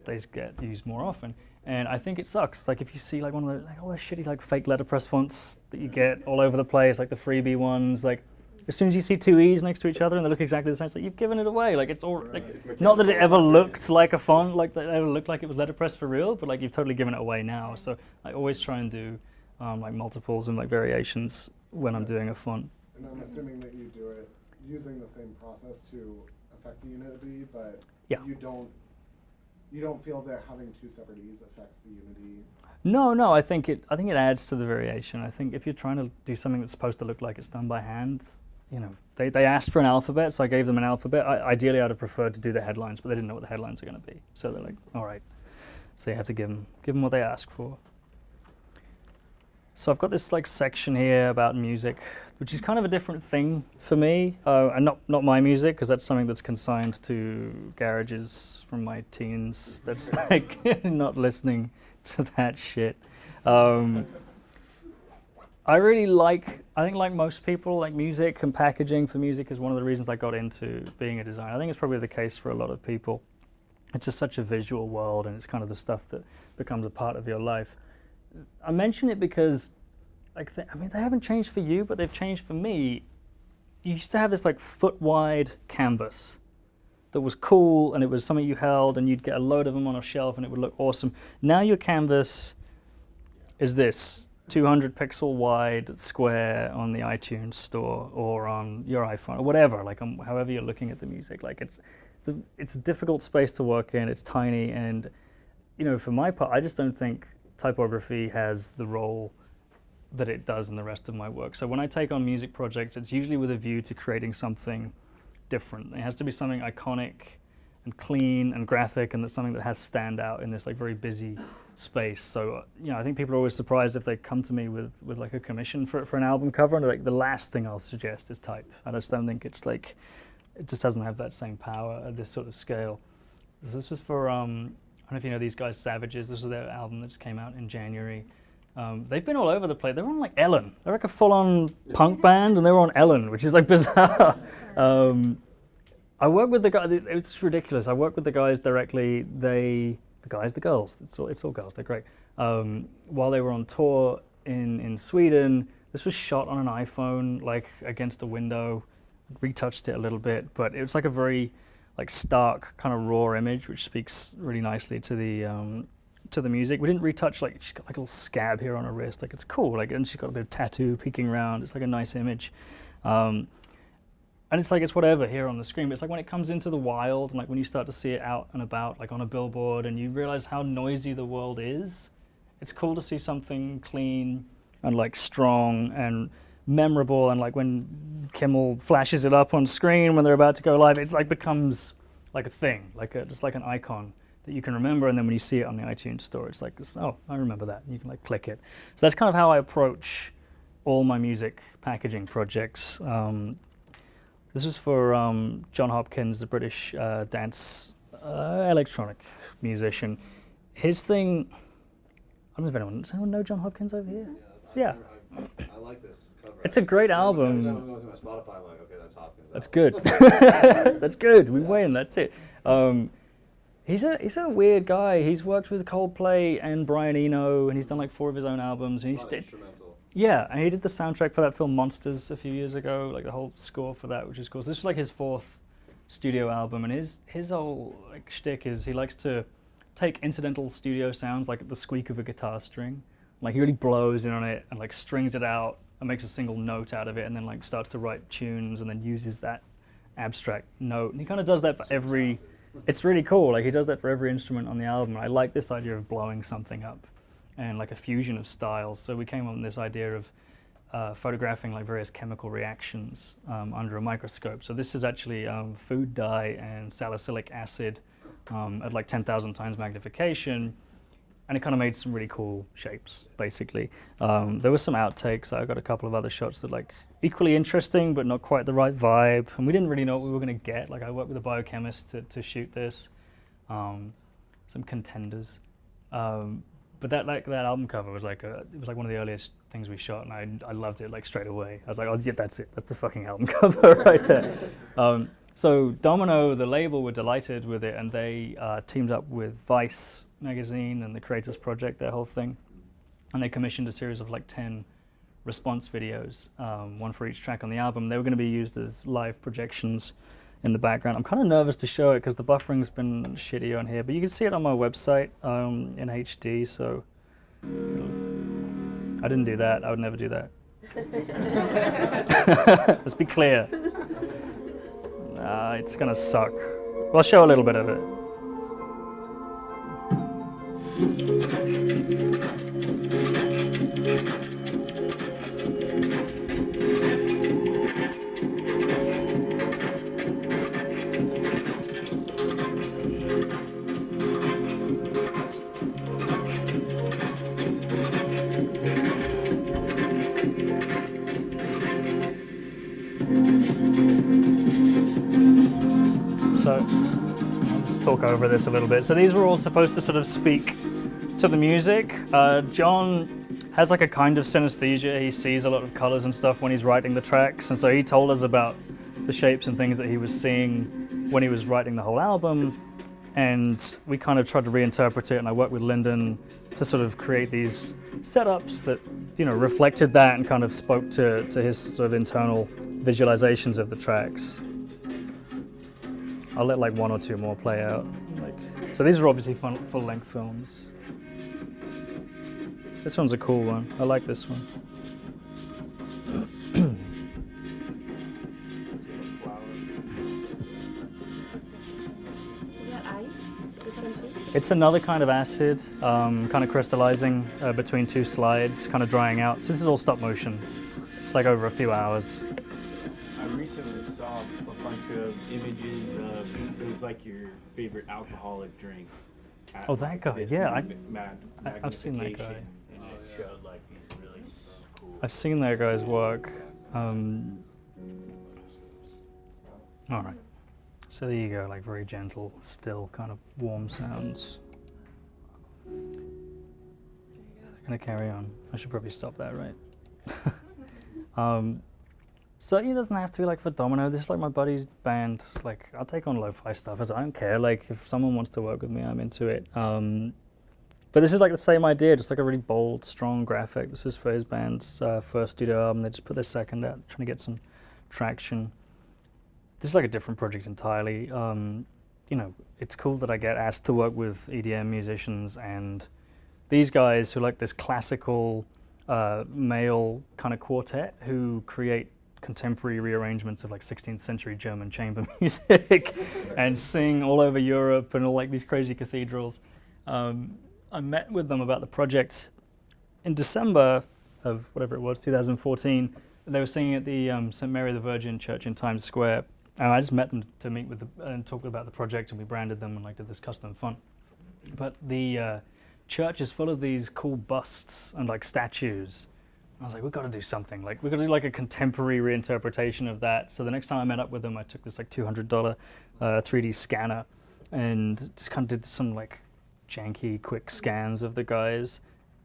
Speaker 2: they get used more often. And I think it sucks. Like if you see like one of the like all those shitty like fake letterpress fonts that you get all over the place, like the freebie ones, like as soon as you see 2 E's next to each other and they look exactly the same, it's like you've given it away. Like it's all like
Speaker 6: It's
Speaker 2: not that it ever
Speaker 6: mechanical,
Speaker 2: looked like a font, like that it ever looked like it was letterpress for real, but like you've totally given it away now. So I always try and do like multiples and like variations when I'm doing a font.
Speaker 4: And I'm assuming that you do it using the same process to affect the unity, but
Speaker 2: Yeah.
Speaker 4: you don't feel that having 2 separate E's affects the unity.
Speaker 2: No, I think it adds to the variation. I think if you're trying to do something that's supposed to look like it's done by hand, you know, they asked for an alphabet, so I gave them an alphabet. Ideally, I'd have preferred to do the headlines, but they didn't know what the headlines are going to be. So they're like, all right. So you have to give them what they ask for. So I've got this like section here about music, which is kind of a different thing for me, and not my music, because that's something that's consigned to garages from my teens. That's like not listening to that shit. I really I think like most people, like music and packaging for music is one of the reasons I got into being a designer. I think it's probably the case for a lot of people. It's just such a visual world, and it's kind of the stuff that becomes a part of your life. I mention it because, like, they haven't changed for you, but they've changed for me. You used to have this like foot-wide canvas that was cool, and it was something you held, and you'd get a load of them on a shelf, and it would look awesome. Now your canvas is this 200 pixel wide square on the iTunes store or on your iPhone or whatever, like however you're looking at the music. Like it's a difficult space to work in. It's tiny, and you know, for my part, I just don't think typography has the role that it does in the rest of my work. So when I take on music projects, it's usually with a view to creating something different. It has to be something iconic and clean and graphic, and that's something that has stand out in this like very busy space. So you know, I think people are always surprised if they come to me with like a commission for an album cover, and like the last thing I'll suggest is type. I just don't think it's like, it just doesn't have that same power at this sort of scale. This was for I don't know if you know these guys, Savages. This is their album that just came out in January. They've been all over the place. They were on like Ellen. They're like a full-on punk band, and they were on Ellen, which is like bizarre. I work with the guy. It's ridiculous. I work with the guys directly. The girls. It's all girls. They're great. While they were on tour in Sweden, this was shot on an iPhone, like against a window. Retouched it a little bit, but it was like a very like stark kind of raw image, which speaks really nicely to the music. We didn't retouch, like she's got like a little scab here on her wrist, like it's cool, like, and she's got a bit of tattoo peeking around. It's like a nice image, and it's like it's whatever here on the screen, but it's like when it comes into the wild, and like when you start to see it out and about, like on a billboard, and you realize how noisy the world is. It's cool to see something clean and like strong and memorable, and like when Kimmel flashes it up on screen when they're about to go live, it's like becomes like a thing, just like an icon that you can remember, and then when you see it on the iTunes store, it's like, oh, I remember that, and you can like click it. So that's kind of how I approach all my music packaging projects. This was for John Hopkins, the British dance electronic musician. His thing, I don't know if does anyone know John Hopkins over here? Yeah.
Speaker 6: I like this cover.
Speaker 2: It's a great album.
Speaker 6: Every time I'm going through my Spotify, I'm like, okay, that's Hopkins.
Speaker 2: That's good. That's good. We win. That's it. He's a weird guy. He's worked with Coldplay and Brian Eno, and he's done like 4 of his own albums. And
Speaker 6: Instrumental.
Speaker 2: Yeah, and he did the soundtrack for that film Monsters a few years ago, like the whole score for that, which is cool. So this is like his 4th studio album, and his whole like shtick is he likes to take incidental studio sounds, like the squeak of a guitar string, like he really blows in on it and like strings it out and makes a single note out of it, and then like starts to write tunes and then uses that abstract note. And he kind of does that for every. It's really cool. Like he does that for every instrument on the album. I like this idea of blowing something up, and like a fusion of styles. So we came up with this idea of photographing like various chemical reactions under a microscope. So this is actually food dye and salicylic acid at like 10,000 times magnification. and it kind of made some really cool shapes, basically. There were some outtakes. I got a couple of other shots that like equally interesting, but not quite the right vibe. And we didn't really know what we were going to get. Like I worked with a biochemist to shoot this, some contenders. But that album cover was like one of the earliest things we shot, and I loved it like straight away. I was like, oh yeah, that's it. That's the fucking album cover right there. So Domino, the label, were delighted with it, and they teamed up with Vice magazine and the Creators Project, their whole thing, and they commissioned a series of like 10 response videos, one for each track on the album. They were going to be used as live projections in the background. I'm kind of nervous to show it because the buffering's been shitty on here, but you can see it on my website in HD. So I didn't do that. I would never do that. Let's be clear. It's gonna suck. Well, I'll show a little bit of it. So let's talk over this a little bit. So these were all supposed to sort of speak to the music. John has like a kind of synesthesia. He sees a lot of colors and stuff when he's writing the tracks, and so he told us about the shapes and things that he was seeing when he was writing the whole album, and we kind of tried to reinterpret it, and I worked with Lyndon to sort of create these setups that, you know, reflected that and kind of spoke to his sort of internal visualizations of the tracks. I'll let like one or two more play out. So these are obviously full-length films. This one's a cool one. I like this one. It's another kind of acid, kind of crystallizing between two slides, kind of drying out. So this is all stop motion. It's like over a few hours.
Speaker 5: I recently saw a bunch of images of, it was like your favorite alcoholic drinks.
Speaker 2: Oh, that guy,
Speaker 5: this
Speaker 2: yeah. I've seen that guy.
Speaker 5: magnification, and it showed like these really cool.
Speaker 2: I've seen that guy's work. All right. So there you go, like very gentle, still, kind of warm sounds. I'm gonna carry on. I should probably stop that, right? So it doesn't have to be like for Domino. This is like my buddy's band. Like I'll take on lo-fi stuff, as I don't care. Like if someone wants to work with me, I'm into it. But this is like the same idea, just like a really bold, strong graphic. This is for his band's first studio album. They just put their second out, trying to get some traction. This is like a different project entirely. You know, it's cool that I get asked to work with EDM musicians and these guys who like this classical male kind of quartet who create contemporary rearrangements of like 16th century German chamber music and sing all over Europe and all like these crazy cathedrals. I met with them about the project in December of whatever it was, 2014. They were singing at the St. Mary the Virgin Church in Times Square. And I just met them to meet with and talk about the project, and we branded them and like did this custom font. But the church is full of these cool busts and like statues. I was like, we've got to do something. Like we've got to do like a contemporary reinterpretation of that. So the next time I met up with them, I took this like $200 3D scanner and just kind of did some like janky, quick scans of the guys,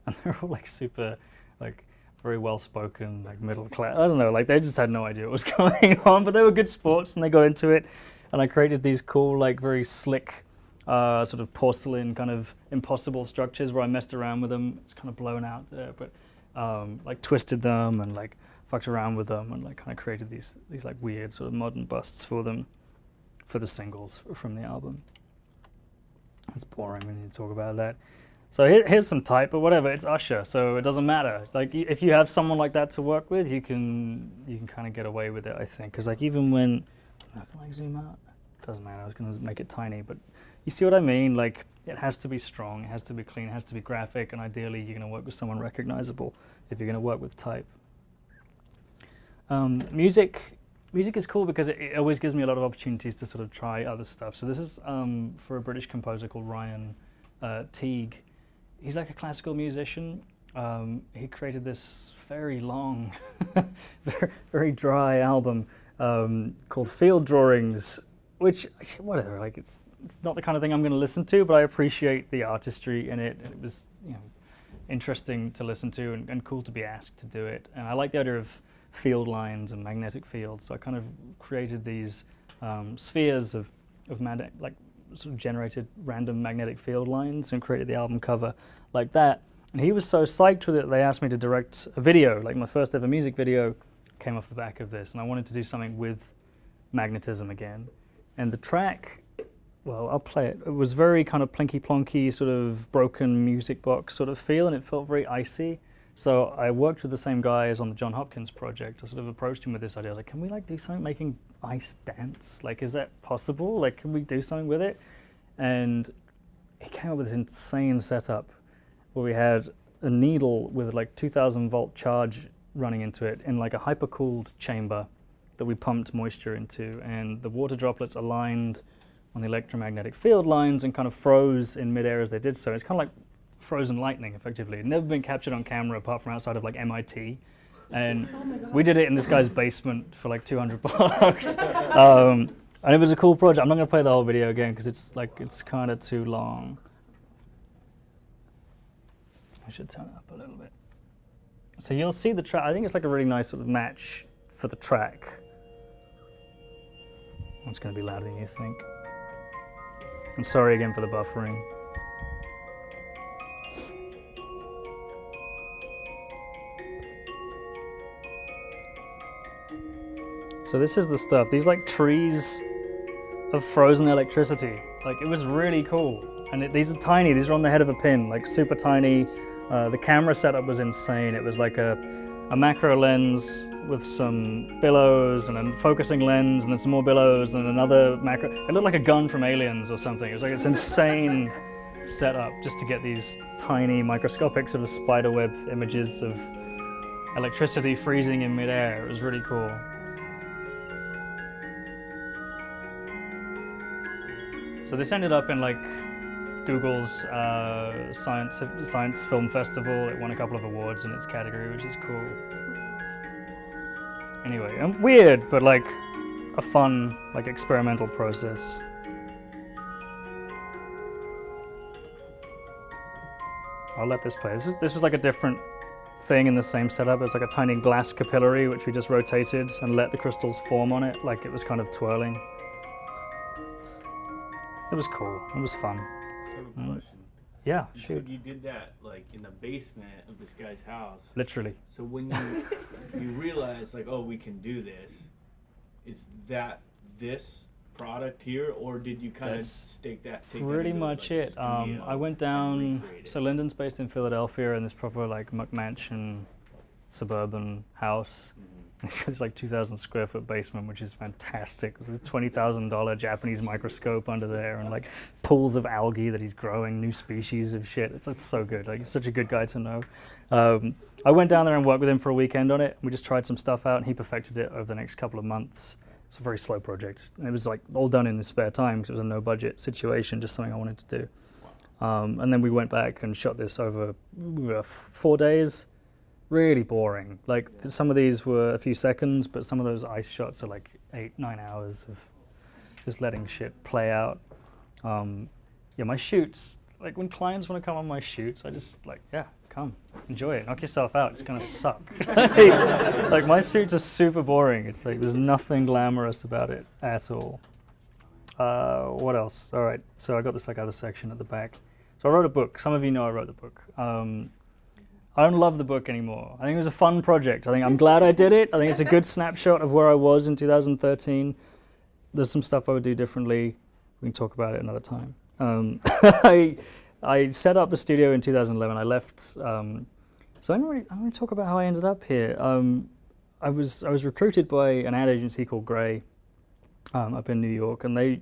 Speaker 2: and they're all like super, like very well spoken, like middle class. I don't know, like they just had no idea what was going on, but they were good sports and they got into it. And I created these cool, like very slick, sort of porcelain kind of impossible structures where I messed around with them. It's kind of blown out there, but like twisted them and like fucked around with them and like kind of created these like weird sort of modern busts for them, for the singles from the album. It's boring when you talk about that. So here's some type, but whatever, it's Usher, so it doesn't matter. Like if you have someone like that to work with, you can kind of get away with it, I think. Because like even when, can I zoom out? Doesn't matter, I was gonna make it tiny, but you see what I mean? Like it has to be strong, it has to be clean, it has to be graphic, and ideally you're gonna work with someone recognizable if you're gonna work with type. Music is cool because it always gives me a lot of opportunities to sort of try other stuff. So this is for a British composer called Ryan Teague. he's like a classical musician. He created this very long, very dry album called Field Drawings, which, whatever, like it's not the kind of thing I'm going to listen to, but I appreciate the artistry in it, and it was, you know, interesting to listen to and cool to be asked to do it. And I like the idea of field lines and magnetic fields, so I kind of created these spheres of like sort of generated random magnetic field lines and created the album cover like that. And he was so psyched with it, they asked me to direct a video, like my first ever music video came off the back of this, and I wanted to do something with magnetism again. And the track, well, I'll play it. It was very kind of plinky plonky, sort of broken music box sort of feel, and it felt very icy. So I worked with the same guy as on the John Hopkins project. I sort of approached him with this idea, like, can we like do something making ice dance? Like, is that possible? Like, can we do something with it? And he came up with this insane setup where we had a needle with like 2000 volt charge running into it in like a hypercooled chamber that we pumped moisture into, and the water droplets aligned on the electromagnetic field lines and kind of froze in midair as they did so. It's kind of like frozen lightning, effectively. It never been captured on camera apart from outside of like MIT. And we did it in this guy's basement for like $200. And it was a cool project. I'm not going to play the whole video again because it's kind of too long. I should turn it up a little bit. So you'll see the track. I think it's like a really nice sort of match for the track. It's going to be louder than you think. I'm sorry again for the buffering. So this is the stuff. These like trees of frozen electricity. Like, it was really cool. And these are tiny. These are on the head of a pin, like super tiny. The camera setup was insane. It was like a macro lens with some billows and a focusing lens and then some more billows and another macro. It looked like a gun from Aliens or something. It was like this insane setup just to get these tiny microscopic sort of spiderweb images of electricity freezing in midair. It was really cool. So this ended up in like Google's Science Film Festival. It won a couple of awards in its category, which is cool. Anyway, weird, but like a fun, like experimental process. I'll let this play. This was like a different thing in the same setup. It was like a tiny glass capillary, which we just rotated and let the crystals form on it, like it was kind of twirling. It was cool. It was fun.
Speaker 5: I have a question.
Speaker 2: Yeah,
Speaker 5: You
Speaker 2: shoot.
Speaker 5: said you did that like in the basement of this guy's house.
Speaker 2: Literally.
Speaker 5: So when you realize like, oh, we can do this, is that this product here, or did you kind of
Speaker 2: That's
Speaker 5: take that
Speaker 2: Pretty
Speaker 5: into,
Speaker 2: much
Speaker 5: like, a
Speaker 2: it.
Speaker 5: studio
Speaker 2: I went
Speaker 5: and
Speaker 2: down.
Speaker 5: recreate it?
Speaker 2: So Lyndon's based in Philadelphia in this proper like McMansion suburban house. It's got this like 2,000 square foot basement, which is fantastic. There's a $20,000 Japanese microscope under there, and like pools of algae that he's growing, new species of shit. It's so good. Like, he's such a good guy to know. I went down there and worked with him for a weekend on it. We just tried some stuff out, and he perfected it over the next couple of months. It's a very slow project, and it was like all done in his spare time because it was a no budget situation, just something I wanted to do. And then we went back and shot this over 4 days. Really boring. Like, some of these were a few seconds, but some of those ice shots are like 8-9 hours of just letting shit play out. Yeah, my shoots, like when clients want to come on my shoots, I just like, yeah, come, enjoy it, knock yourself out, it's gonna suck. Like, my shoots are super boring. It's like, there's nothing glamorous about it at all. What else? All right, so I got this like other section at the back. So I wrote a book. Some of you know I wrote the book. I don't love the book anymore. I think it was a fun project. I'm glad I did it. I think it's a good snapshot of where I was in 2013. There's some stuff I would do differently. We can talk about it another time. I set up the studio in 2011. I left. So I'm going to talk about how I ended up here. I was recruited by an ad agency called Grey up in New York, and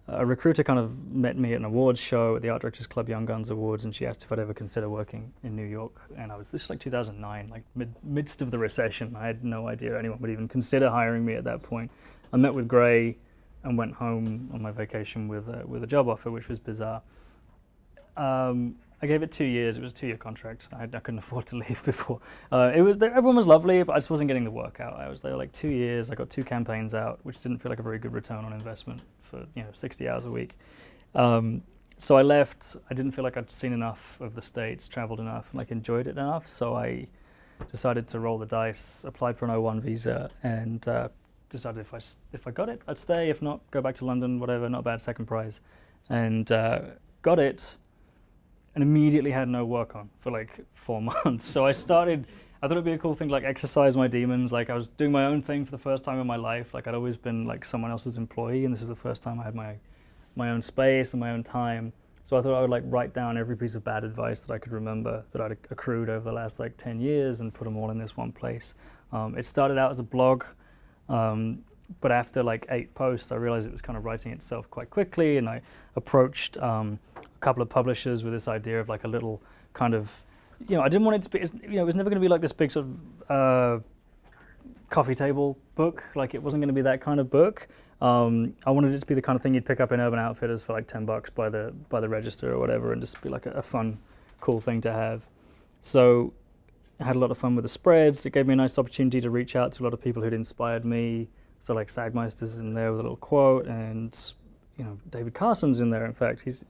Speaker 2: a recruiter kind of met me at an awards show at the Art Directors Club Young Guns Awards, and she asked if I'd ever consider working in New York. And this was like 2009, like midst of the recession. I had no idea anyone would even consider hiring me at that point. I met with Grey and went home on my vacation with a job offer, which was bizarre. I gave it 2 years. It was a 2-year contract. I couldn't afford to leave before. Everyone was lovely, but I just wasn't getting the work out. I was there like 2 years. I got 2 campaigns out, which didn't feel like a very good return on investment for 60 hours a week. So I left. I didn't feel like I'd seen enough of the States, traveled enough, and like enjoyed it enough. So I decided to roll the dice, applied for an O1 visa, and decided if I got it, I'd stay. If not, go back to London, whatever, not a bad second prize. And got it, and immediately had no work on for like 4 months. So I thought it'd be a cool thing to like exercise my demons. Like I was doing my own thing for the first time in my life. Like I'd always been like someone else's employee, and this is the first time I had my own space and my own time. So I thought I would like write down every piece of bad advice that I could remember that I'd accrued over the last like 10 years and put them all in this one place. It started out as a blog, but after like 8 posts, I realized it was kind of writing itself quite quickly, and I approached a couple of publishers with this idea of like a little kind of, I didn't want it to be, it was never going to be like this big sort of coffee table book. Like it wasn't going to be that kind of book. I wanted it to be the kind of thing you'd pick up in Urban Outfitters for like $10 by the register or whatever, and just be like a fun, cool thing to have. So I had a lot of fun with the spreads. It gave me a nice opportunity to reach out to a lot of people who'd inspired me. So like Sagmeister's in there with a little quote, and David Carson's in there. In fact, he's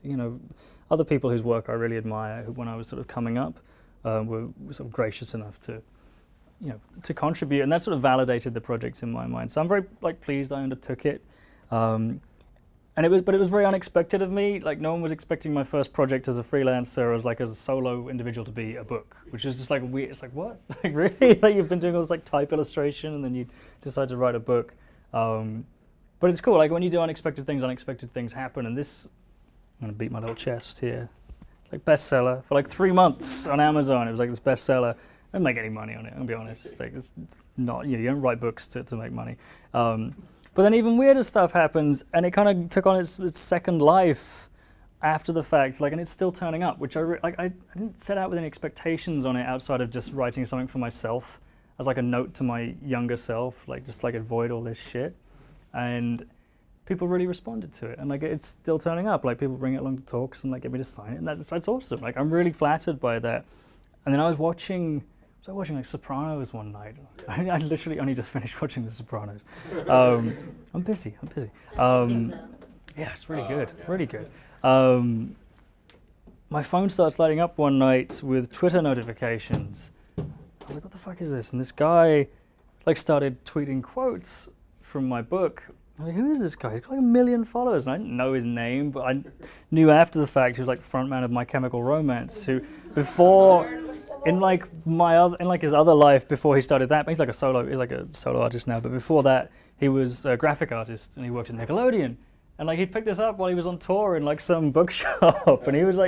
Speaker 2: other people whose work I really admire, who, when I was sort of coming up, were sort of gracious enough to contribute, and that sort of validated the project in my mind. So I'm very like pleased I undertook it, and it was very unexpected of me. Like no one was expecting my first project as a freelancer, as a solo individual, to be a book, which is just like weird. It's like, what? Like really? Like you've been doing all this like type illustration, and then you decide to write a book. But it's cool. Like when you do unexpected things happen. And this, I'm gonna beat my little chest here. Like bestseller for like 3 months on Amazon. It was like this bestseller. I didn't make any money on it, I'll be honest. Like it's not, you don't write books to make money. But then even weirder stuff happens, and it kind of took on its second life after the fact, and it's still turning up, which I didn't set out with any expectations on it outside of just writing something for myself as like a note to my younger self, just avoid all this shit. And people really responded to it, and it's still turning up. Like people bring it along to talks and get me to sign it, and that's awesome. Like I'm really flattered by that. And then I was watching like Sopranos one night. Yeah. I literally only just finished watching The Sopranos. I'm busy. Yeah, it's really good,
Speaker 6: yeah.
Speaker 2: really good. My phone starts lighting up one night with Twitter notifications. I was like, what the fuck is this? And this guy started tweeting quotes from my book. I was like, who is this guy? He's got 1 million followers. And I didn't know his name, but I knew after the fact he was frontman of My Chemical Romance, who before, in his other life before he started that, he's like a solo artist now, but before that he was a graphic artist and he worked at Nickelodeon. And he picked this up while he was on tour in some bookshop, and he was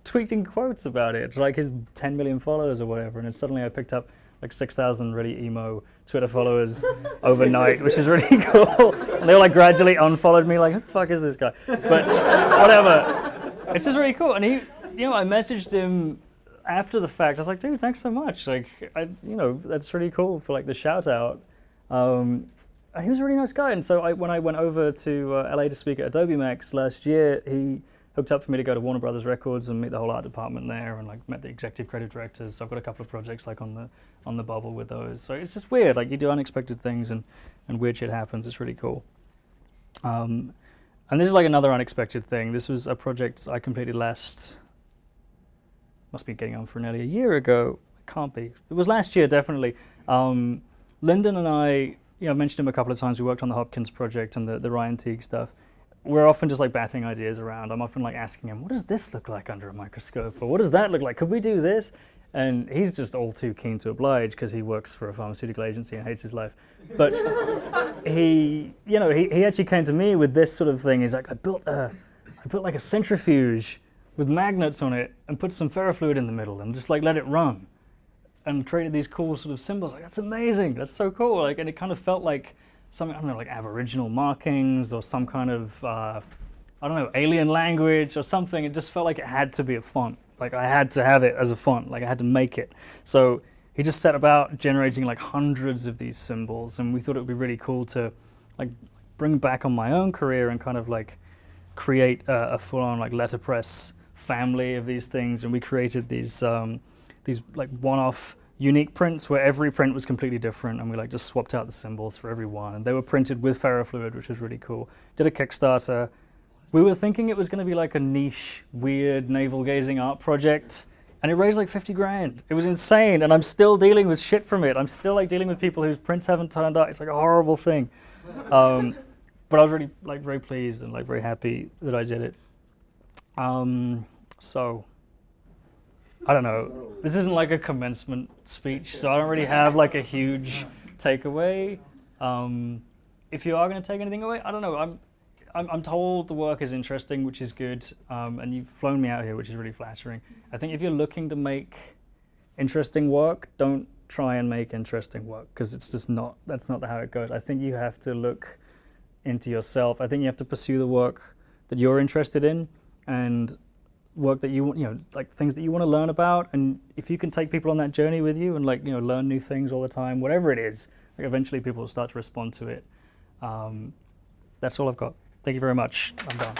Speaker 2: tweeting quotes about it. It's his 10 million followers or whatever, and then suddenly I picked up 6,000 really emo Twitter followers overnight, which is really cool. And they all gradually unfollowed me, who the fuck is this guy? But whatever. It's just really cool. And he, I messaged him after the fact. I was like, dude, thanks so much. That's really cool for the shout out. And he was a really nice guy. And so when I went over to LA to speak at Adobe Max last year, he hooked up for me to go to Warner Brothers Records and meet the whole art department there, and met the executive creative directors. So I've got a couple of projects on the bubble with those. So it's just weird. You do unexpected things and weird shit happens. It's really cool. And this is another unexpected thing. This was a project I completed must be getting on for nearly a year ago. It can't be. It was last year, definitely. Lyndon and I, I've mentioned him a couple of times. We worked on the Hopkins project and the Ryan Teague stuff. We're often just batting ideas around. I'm often asking him, what does this look like under a microscope? Or what does that look like? Could we do this? And he's just all too keen to oblige because he works for a pharmaceutical agency and hates his life. But he actually came to me with this sort of thing. He's like, I built a centrifuge with magnets on it and put some ferrofluid in the middle and just let it run, and created these cool sort of symbols. That's amazing. That's so cool. And it kind of felt like something, I don't know, Aboriginal markings or some kind of, alien language or something. It just felt like it had to be a font. I had to have it as a font. I had to make it. So he just set about generating hundreds of these symbols, and we thought it would be really cool to bring back on my own career and kind of create a full-on letterpress family of these things, and we created these like one-off unique prints where every print was completely different, and we like just swapped out the symbols for every one, and they were printed with ferrofluid, which was really cool. Did a Kickstarter. We were thinking it was going to be like a niche, weird, navel-gazing art project, and it raised like 50 grand. It was insane, and I'm still dealing with shit from it. I'm still like dealing with people whose prints haven't turned out. It's like a horrible thing. But I was really like very pleased and like very happy that I did it. So I don't know. This isn't like a commencement speech, so I don't really have like a huge takeaway. If you are going to take anything away, I don't know. I'm told the work is interesting, which is good, and you've flown me out here, which is really flattering. I think if you're looking to make interesting work, don't try and make interesting work, because it's just not, that's not how it goes. I think you have to look into yourself. I think you have to pursue the work that you're interested in, and work that you know, like things that you want to learn about. And if you can take people on that journey with you and like, you know, learn new things all the time, whatever it is, like eventually people will start to respond to it. That's all I've got. Thank you very much. I'm done.